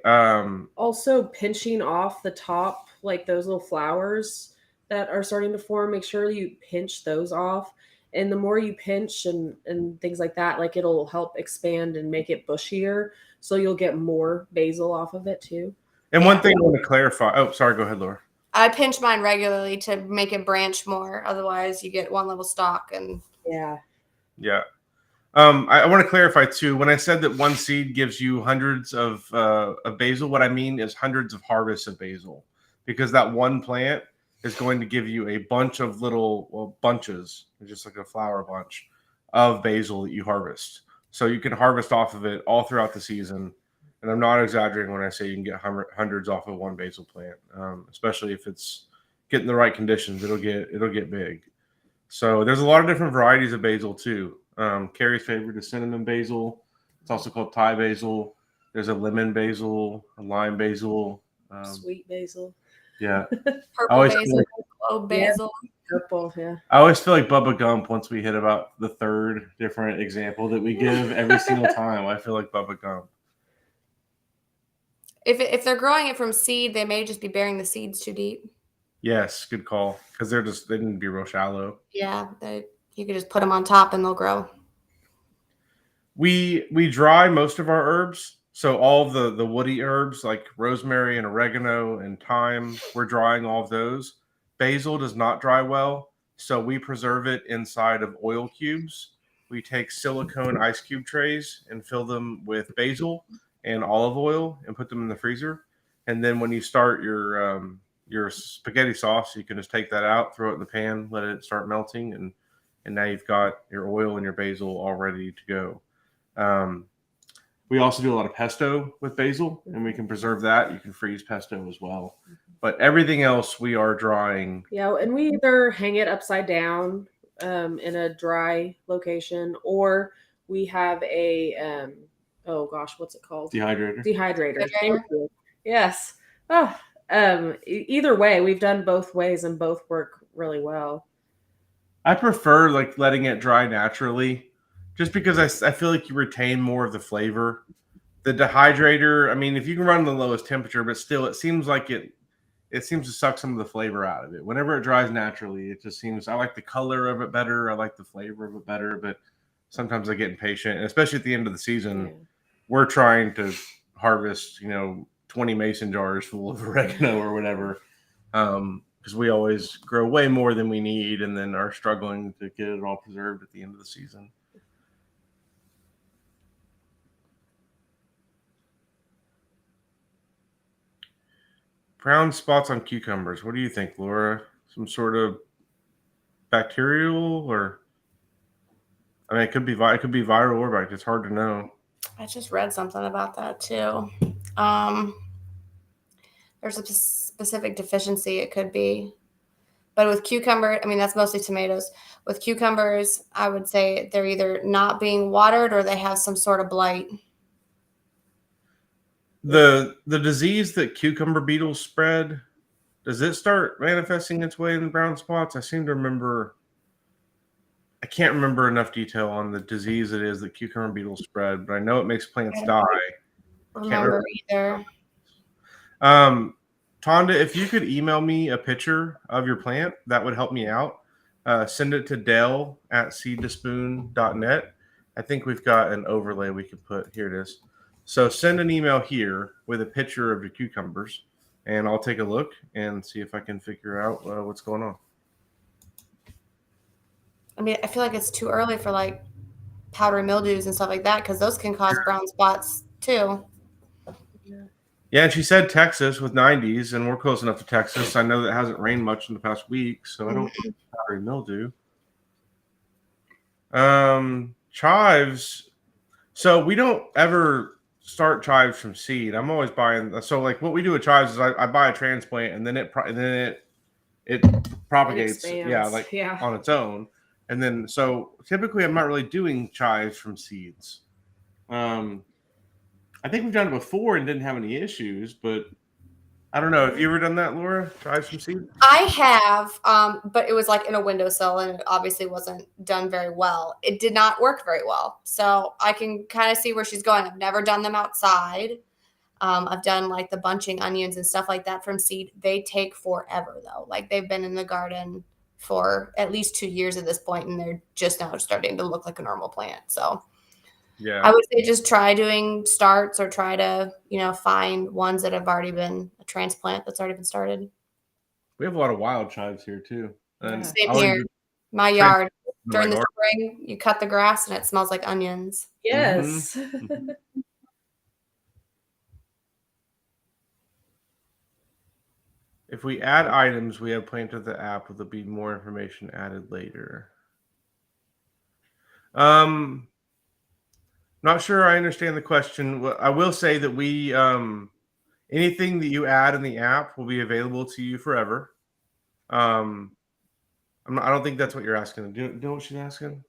also pinching off the top, like those little flowers that are starting to form. Make sure you pinch those off. And the more you pinch and things like that, like it'll help expand and make it bushier. So you'll get more basil off of it too. And one thing I want to clarify. Oh, sorry. Go ahead, Laura. I pinch mine regularly to make it branch more. Otherwise, you get one little stalk. And yeah. I want to clarify too. When I said that one seed gives you hundreds of basil, what I mean is hundreds of harvests of basil, because that one plant is going to give you a bunch of little bunches, just like a flower bunch of basil that you harvest. So you can harvest off of it all throughout the season. And I'm not exaggerating when I say you can get hundreds off of one basil plant, especially if it's getting the right conditions. It'll get big. So there's a lot of different varieties of basil too. Carrie's favorite is cinnamon basil. It's also called Thai basil. There's a lemon basil, a lime basil, sweet basil. Yeah. Purple basil, clove basil. Purple, yeah. I always feel like Bubba Gump once we hit about the third different example that we give every single time. I feel like Bubba Gump. If they're growing it from seed, they may just be burying the seeds too deep. Yes, good call. Because they need to be real shallow. Yeah, you could just put them on top and they'll grow. We dry most of our herbs. So all of the woody herbs like rosemary and oregano and thyme, we're drying all of those. Basil does not dry well, so we preserve it inside of oil cubes. We take silicone ice cube trays and fill them with basil and olive oil and put them in the freezer. And then when you start your spaghetti sauce, you can just take that out, throw it in the pan, let it start melting, and now you've got your oil and your basil all ready to go. We also do a lot of pesto with basil, and we can preserve that. You can freeze pesto as well. But everything else we are drying. Yeah, and we either hang it upside down in a dry location, or we have a, oh gosh, what's it called? Dehydrator. Dehydrator. Thank you. Yes. Oh, either way, we've done both ways and both work really well. I prefer like letting it dry naturally, just because I feel like you retain more of the flavor. The dehydrator, I mean, if you can run the lowest temperature, but still, it seems like it seems to suck some of the flavor out of it. Whenever it dries naturally, it just seems I like the color of it better. I like the flavor of it better, but sometimes I get impatient, and especially at the end of the season, we're trying to harvest, 20 mason jars full of oregano or whatever. Because we always grow way more than we need and then are struggling to get it all preserved at the end of the season. Brown spots on cucumbers. What do you think, Laura? Some sort of bacterial, or I mean, it could be viral or bacterial. It's hard to know. I just read something about that too. There's a specific deficiency it could be. But with cucumber, I mean, that's mostly tomatoes. With cucumbers, I would say they're either not being watered or they have some sort of blight. The disease that cucumber beetles spread, does it start manifesting its way in the brown spots? I seem to remember. I can't remember enough detail on the disease it is that cucumber beetles spread, but I know it makes plants die. Remember either. Tonda, if you could email me a picture of your plant, that would help me out. Send it to dell@seedtospoon.net. I think we've got an overlay we could put. Here it is. So send an email here with a picture of your cucumbers, and I'll take a look and see if I can figure out what's going on. I mean, I feel like it's too early for like powdery mildews and stuff like that because those can cause brown spots too. Yeah, and she said Texas with 90s, and we're close enough to Texas. I know that it hasn't rained much in the past week, so I don't think powdery mildew. Chives. So we don't ever start chives from seed. I'm always buying. So like what we do with chives is I buy a transplant, and then it propagates. On its own. And then so typically I'm not really doing chives from seeds. I think we've done it before and didn't have any issues, but I don't know. Have you ever done that, Laura? Chives from seed? I have, but it was like in a windowsill and it obviously wasn't done very well. It did not work very well. So I can kind of see where she's going. I've never done them outside. I've done like the bunching onions and stuff like that from seed. They take forever though. Like they've been in the garden for at least 2 years at this point, and they're just now starting to look like a normal plant. So yeah, I would say just try doing starts or try to, find ones that have already been a transplant that's already been started. We have a lot of wild chives here too. Same here. My yard. During the spring, you cut the grass and it smells like onions. Yes. Mm-hmm. If we add items we have planned to the app, will there be more information added later? Not sure I understand the question. I will say that we anything that you add in the app will be available to you forever. I don't think that's what you're asking. Do you know what she's asking?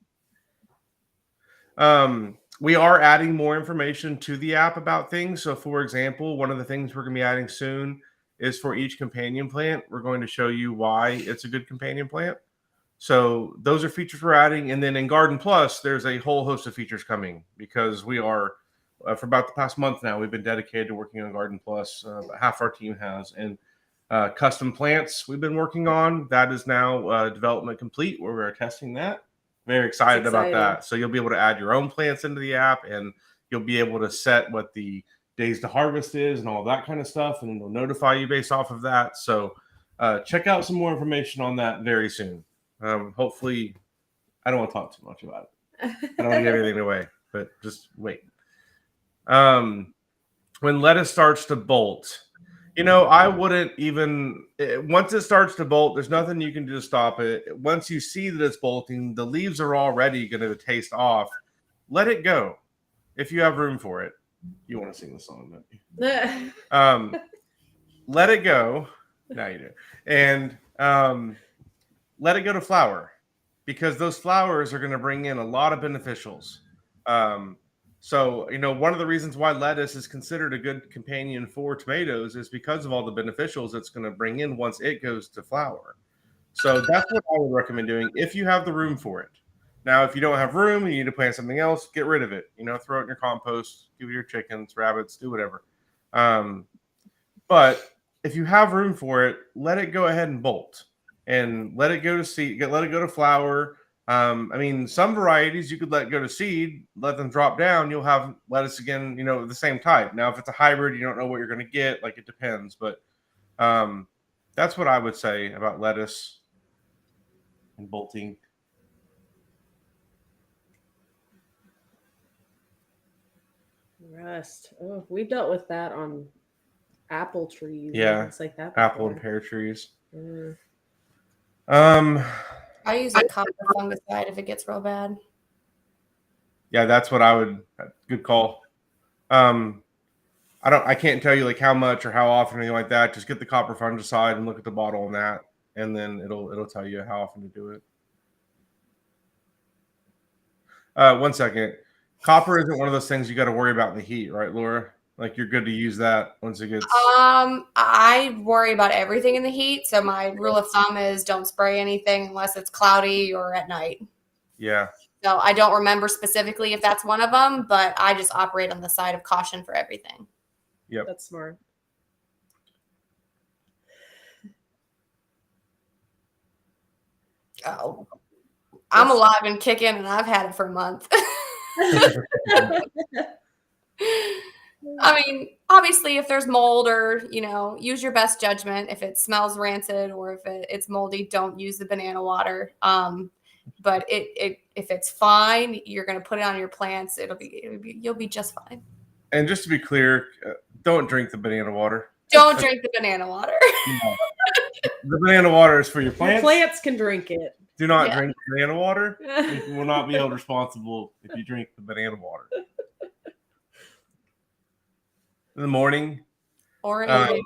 We are adding more information to the app about things. So, for example, one of the things we're going to be adding soon is for each companion plant, we're going to show you why it's a good companion plant. So those are features we're adding. And then in Garden Plus, there's a whole host of features coming because we are, for about the past month now, we've been dedicated to working on Garden Plus. Half our team has. And custom plants we've been working on. That is now development complete where we're testing that. Very excited about that. So you'll be able to add your own plants into the app, and you'll be able to set what the days to harvest is and all that kind of stuff, and it'll notify you based off of that. So check out some more information on that very soon. Hopefully, I don't want to talk too much about it. I don't want to give anything away, but just wait. When lettuce starts to bolt, I wouldn't even, once it starts to bolt, there's nothing you can do to stop it. Once you see that it's bolting, the leaves are already going to taste off. Let it go if you have room for it. You want to sing the song, don't you? Let it go. Now you do. And let it go to flower, because those flowers are going to bring in a lot of beneficials. So, one of the reasons why lettuce is considered a good companion for tomatoes is because of all the beneficials it's going to bring in once it goes to flower. So that's what I would recommend doing if you have the room for it. Now, if you don't have room and you need to plant something else, get rid of it. Throw it in your compost, give it your chickens, rabbits, do whatever. But if you have room for it, let it go ahead and bolt and let it go to seed, let it go to flower. Some varieties you could let go to seed, let them drop down. You'll have lettuce again, the same type. Now, if it's a hybrid, you don't know what you're going to get. Like, it depends. But that's what I would say about lettuce and bolting. Rust. Oh, we've dealt with that on apple trees. Yeah, And things like that. apple and pear trees. Yeah. I use a copper fungicide if it gets real bad. Yeah, that's what I would. Good call. I can't tell you like how much or how often or anything like that. Just get the copper fungicide and look at the bottle on that, and then it'll tell you how often to do it. 1 second. Copper isn't one of those things you got to worry about in the heat, right, Laura? Like, you're good to use that once it gets. I worry about everything in the heat. So my rule of thumb is don't spray anything unless it's cloudy or at night. Yeah. So I don't remember specifically if that's one of them, but I just operate on the side of caution for everything. Yep. That's smart. Oh, I'm alive and kicking, and I've had it for a month. I mean, obviously, if there's mold or, use your best judgment. If it smells rancid or if it's moldy, don't use the banana water. But if it's fine, you're going to put it on your plants. You'll be just fine. And just to be clear, don't drink the banana water. Don't drink the banana water. No. The banana water is for your plants. Your plants can drink it. Do not drink banana water. You will not be held responsible if you drink the banana water. In the morning. Or in the evening,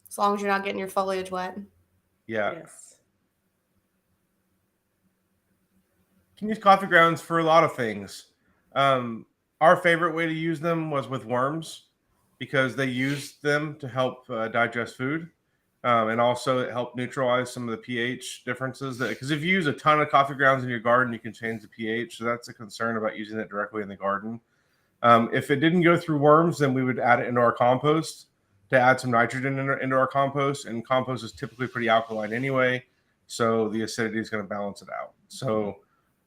as long as you're not getting your foliage wet. Yeah. Yes. You can use coffee grounds for a lot of things. Our favorite way to use them was with worms because they used them to help digest food. And also it helped neutralize some of the pH differences. Because if you use a ton of coffee grounds in your garden, you can change the pH. So that's a concern about using it directly in the garden. If it didn't go through worms, then we would add it into our compost to add some nitrogen into our compost. And compost is typically pretty alkaline anyway. So the acidity is going to balance it out. So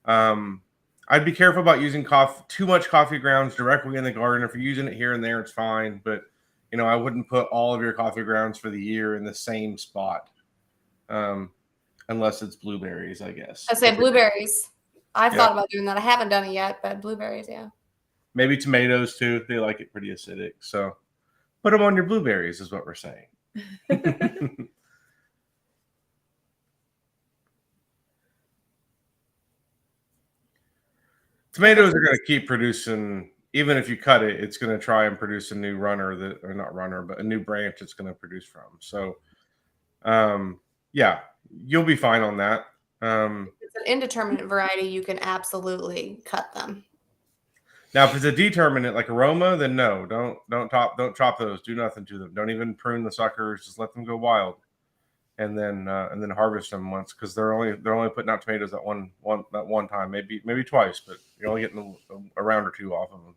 I'd be careful about using too much coffee grounds directly in the garden. If you're using it here and there, it's fine. But I wouldn't put all of your coffee grounds for the year in the same spot, unless it's blueberries, I guess. I say blueberries. I've thought about doing that. I haven't done it yet, but blueberries, yeah. Maybe tomatoes too. They like it pretty acidic, so put them on your blueberries, is what we're saying. Tomatoes are going to keep producing. Even if you cut it, it's going to try and produce a new runner or not runner, but a new branch it's going to produce from. So, you'll be fine on that. If it's an indeterminate variety, you can absolutely cut them. Now, if it's a determinate like aroma, then no, don't chop those. Do nothing to them. Don't even prune the suckers. Just let them go wild, and then harvest them once because they're only putting out tomatoes at one time, maybe twice, but you're only getting a round or two off of them.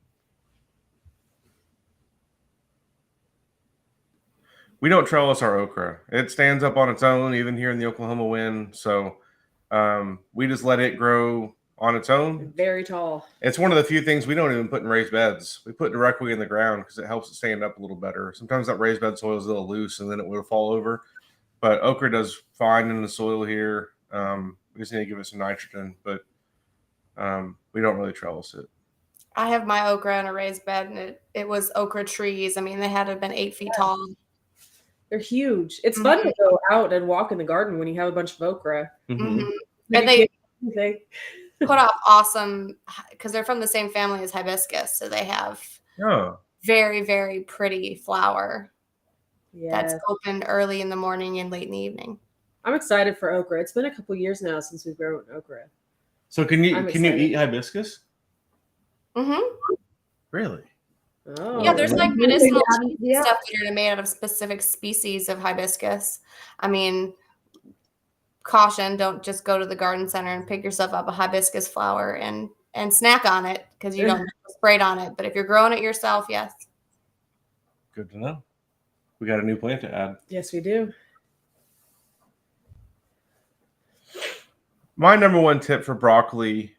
We don't trellis our okra. It stands up on its own, even here in the Oklahoma wind. So we just let it grow on its own. Very tall. It's one of the few things we don't even put in raised beds. We put it directly in the ground because it helps it stand up a little better. Sometimes that raised bed soil is a little loose and then it will fall over. But okra does fine in the soil here. We just need to give it some nitrogen, but we don't really trellis it. I have my okra in a raised bed, and it was okra trees. I mean, they had to have been 8 feet tall. They're huge. It's fun to go out and walk in the garden when you have a bunch of okra. Mm-hmm. And they put off awesome, because they're from the same family as hibiscus, so they have very, very pretty flower that's opened early in the morning and late in the evening. I'm excited for okra. It's been a couple years now since we've grown okra. So can you eat hibiscus? Mm-hmm. Really? Oh. Yeah, there's like Anything medicinal added- teas and yeah. stuff that are made out of specific species of hibiscus. I mean, caution, don't just go to the garden center and pick yourself up a hibiscus flower and snack on it because you don't spray it on it. But if you're growing it yourself, yes. Good to know. We got a new plant to add. Yes, we do. My number one tip for broccoli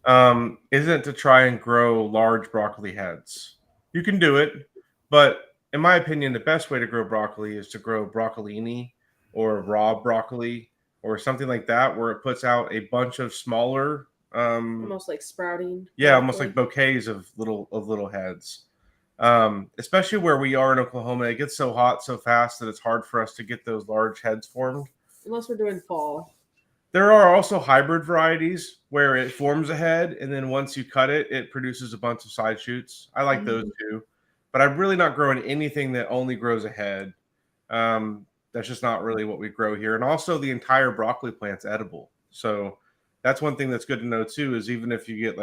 isn't to try and grow large broccoli heads. You can do it, but in my opinion, the best way to grow broccoli is to grow broccolini or raw broccoli or something like that, where it puts out a bunch of smaller, Almost like sprouting. yeah, almost like bouquets of little heads. Especially where we are in Oklahoma, it gets so hot so fast that it's hard for us to get those large heads formed. Unless we're doing fall. There are also hybrid varieties where it forms a head, and then once you cut it, it produces a bunch of side shoots. I like those too, but I'm really not growing anything that only grows a head. That's just not really what we grow here. And also, the entire broccoli plant's edible, so that's one thing that's good to know too. Is even if you get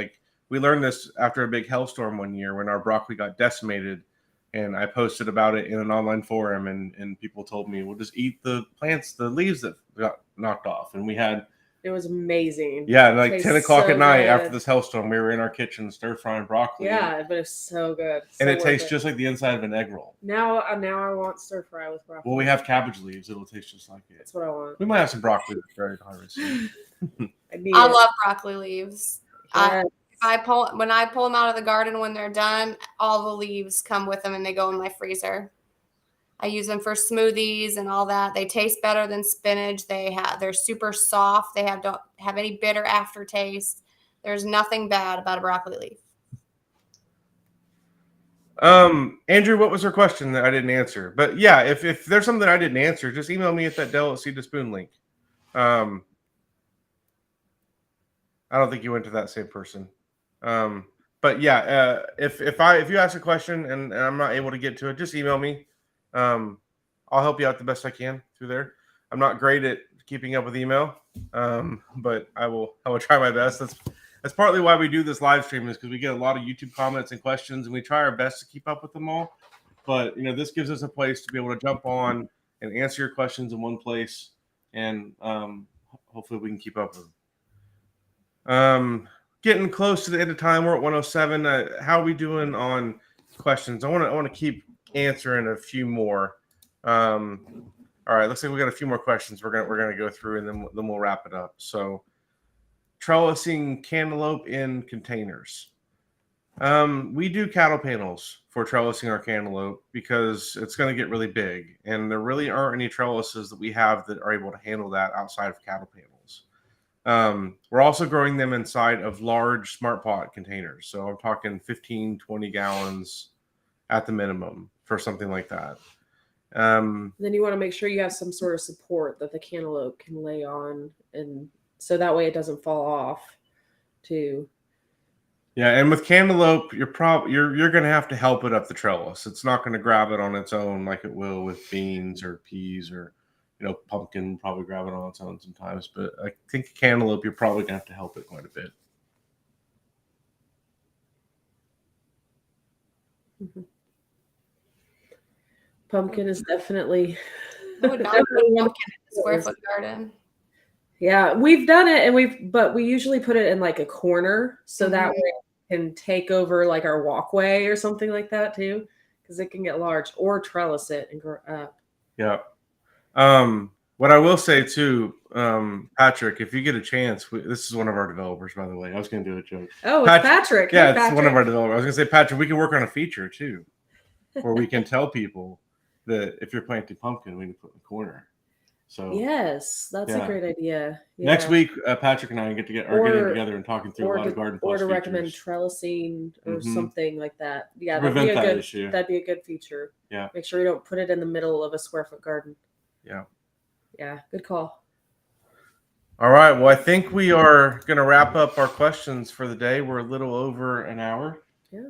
we learned this after a big hailstorm one year when our broccoli got decimated, and I posted about it in an online forum, and people told me, "We'll just eat the plants, the leaves that got knocked off." And we had It was amazing. like 10 Tastes o'clock so at night good. after this hailstorm, we were in our kitchen stir frying broccoli. Yeah, but it's so good. And So it tastes worth just like the inside of an egg roll. Now I want stir fry with broccoli. Well, we have cabbage leaves. It'll taste just like it. That's what I want. We might have some broccoli that's ready to harvest soon. I love broccoli leaves. Yeah. When I pull them out of the garden when they're done, all the leaves come with them and they go in my freezer. I use them for smoothies and all that. They taste better than spinach. They're super soft. Don't have any bitter aftertaste. There's nothing bad about a broccoli leaf. Andrew, what was her question that I didn't answer? But yeah, if there's something I didn't answer, just email me at that Dell at Seed to Spoon link. I don't think you went to that same person. But yeah, if you ask a question and I'm not able to get to it, just email me. I'll help you out the best I can through there. I'm not great at keeping up with email, but I will try my best. That's partly why we do this live stream, is because we get a lot of YouTube comments and questions, and we try our best to keep up with them all. But this gives us a place to be able to jump on and answer your questions in one place, and hopefully we can keep up with them. Getting close to the end of time. We're at 107. How are we doing on questions? I want to keep answering a few more. All right, looks like we got a few more questions we're gonna go through, and then we'll wrap it up. So, trellising cantaloupe in containers. We do cattle panels for trellising our cantaloupe because it's going to get really big, and there really aren't any trellises that we have that are able to handle that outside of cattle panels. We're also growing them inside of large smart pot containers. So I'm talking 15, 20 gallons at the minimum for something like that. Then you want to make sure you have some sort of support that the cantaloupe can lay on, and so that way it doesn't fall off too. Yeah, and with cantaloupe, you're going to have to help it up the trellis. It's not going to grab it on its own like it will with beans or peas or pumpkin. Probably grab it on its own sometimes, but I think cantaloupe, you're probably going to have to help it quite a bit. Mm-hmm. Pumpkin is definitely. I would not put pumpkin in a square foot garden. Yeah, we've done it, but we usually put it in like a corner so that way it can take over like our walkway or something like that too, because it can get large, or trellis it and grow up. Yeah. What I will say too, Patrick, if you get a chance, this is one of our developers, by the way. I was going to do a joke. Oh, it's Patrick. Yeah, Hey, it's Patrick. one of our developers. I was going to say, Patrick, we can work on a feature too, where we can tell people that if you're planting pumpkin, we can put it in the corner. So yes, that's a great idea. Yeah. Next week, Patrick and I are getting together and talking through a lot of garden plus or to features. recommend trellising or something like that. Yeah, that'd be a good feature. Yeah. Make sure you don't put it in the middle of a square foot garden. Yeah. Yeah, good call. All right. Well, I think we are going to wrap up our questions for the day. We're a little over an hour. Yeah.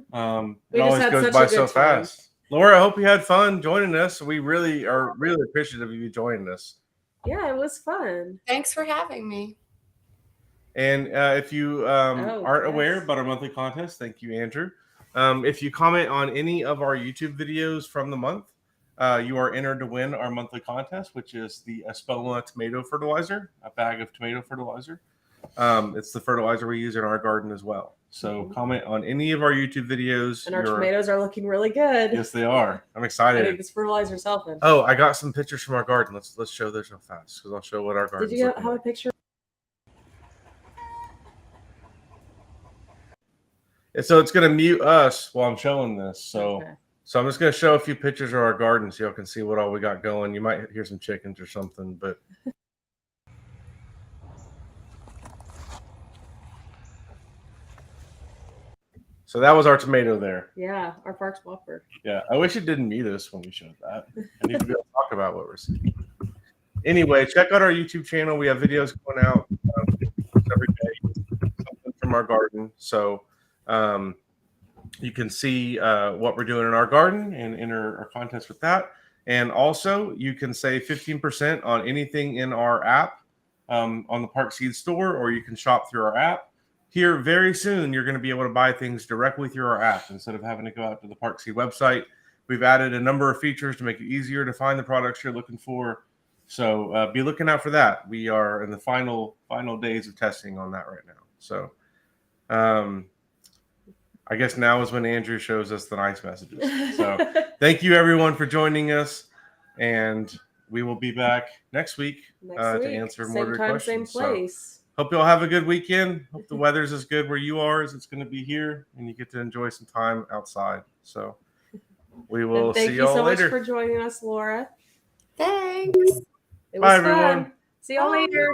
It always goes by so fast. Laura, I hope you had fun joining us. We really are appreciative of you joining us. Yeah, it was fun. Thanks for having me. And if you aren't aware about our monthly contest, thank you, Andrew. If you comment on any of our YouTube videos from the month, you are entered to win our monthly contest, which is the Espelma tomato fertilizer, a bag of tomato fertilizer. It's the fertilizer we use in our garden as well. So comment on any of our YouTube videos. And our tomatoes are looking really good. Yes, they are. I'm excited. I think this fertilizer's helping. Oh, I got some pictures from our garden. Let's show those real fast because I'll show what our garden. Did you have a picture? So it's going to mute us while I'm showing this. So Okay. So I'm just going to show a few pictures of our garden so y'all can see what all we got going. You might hear some chickens or something, but so that was our tomato there. Yeah, our Parks Whopper. Yeah, I wish it didn't mute us when we showed that. I need to be able to talk about what we're seeing. Anyway, check out our YouTube channel. We have videos going out every day, something from our garden. So you can see what we're doing in our garden and enter our contest with that. And also, you can save 15% on anything in our app on the Park Seed store, or you can shop through our app. Here, very soon, you're going to be able to buy things directly through our app instead of having to go out to the Park Seed website. We've added a number of features to make it easier to find the products you're looking for. So be looking out for that. We are in the final days of testing on that right now. So I guess now is when Andrew shows us the nice messages. So thank you, everyone, for joining us. And we will be back next week to answer more of your questions. Same place. So, hope you all have a good weekend. Hope the weather's as good where you are as it's going to be here, and you get to enjoy some time outside. So we will see you all later. Thank you so much for joining us, Laura. Thanks. It was Bye, fun. everyone. See y'all later.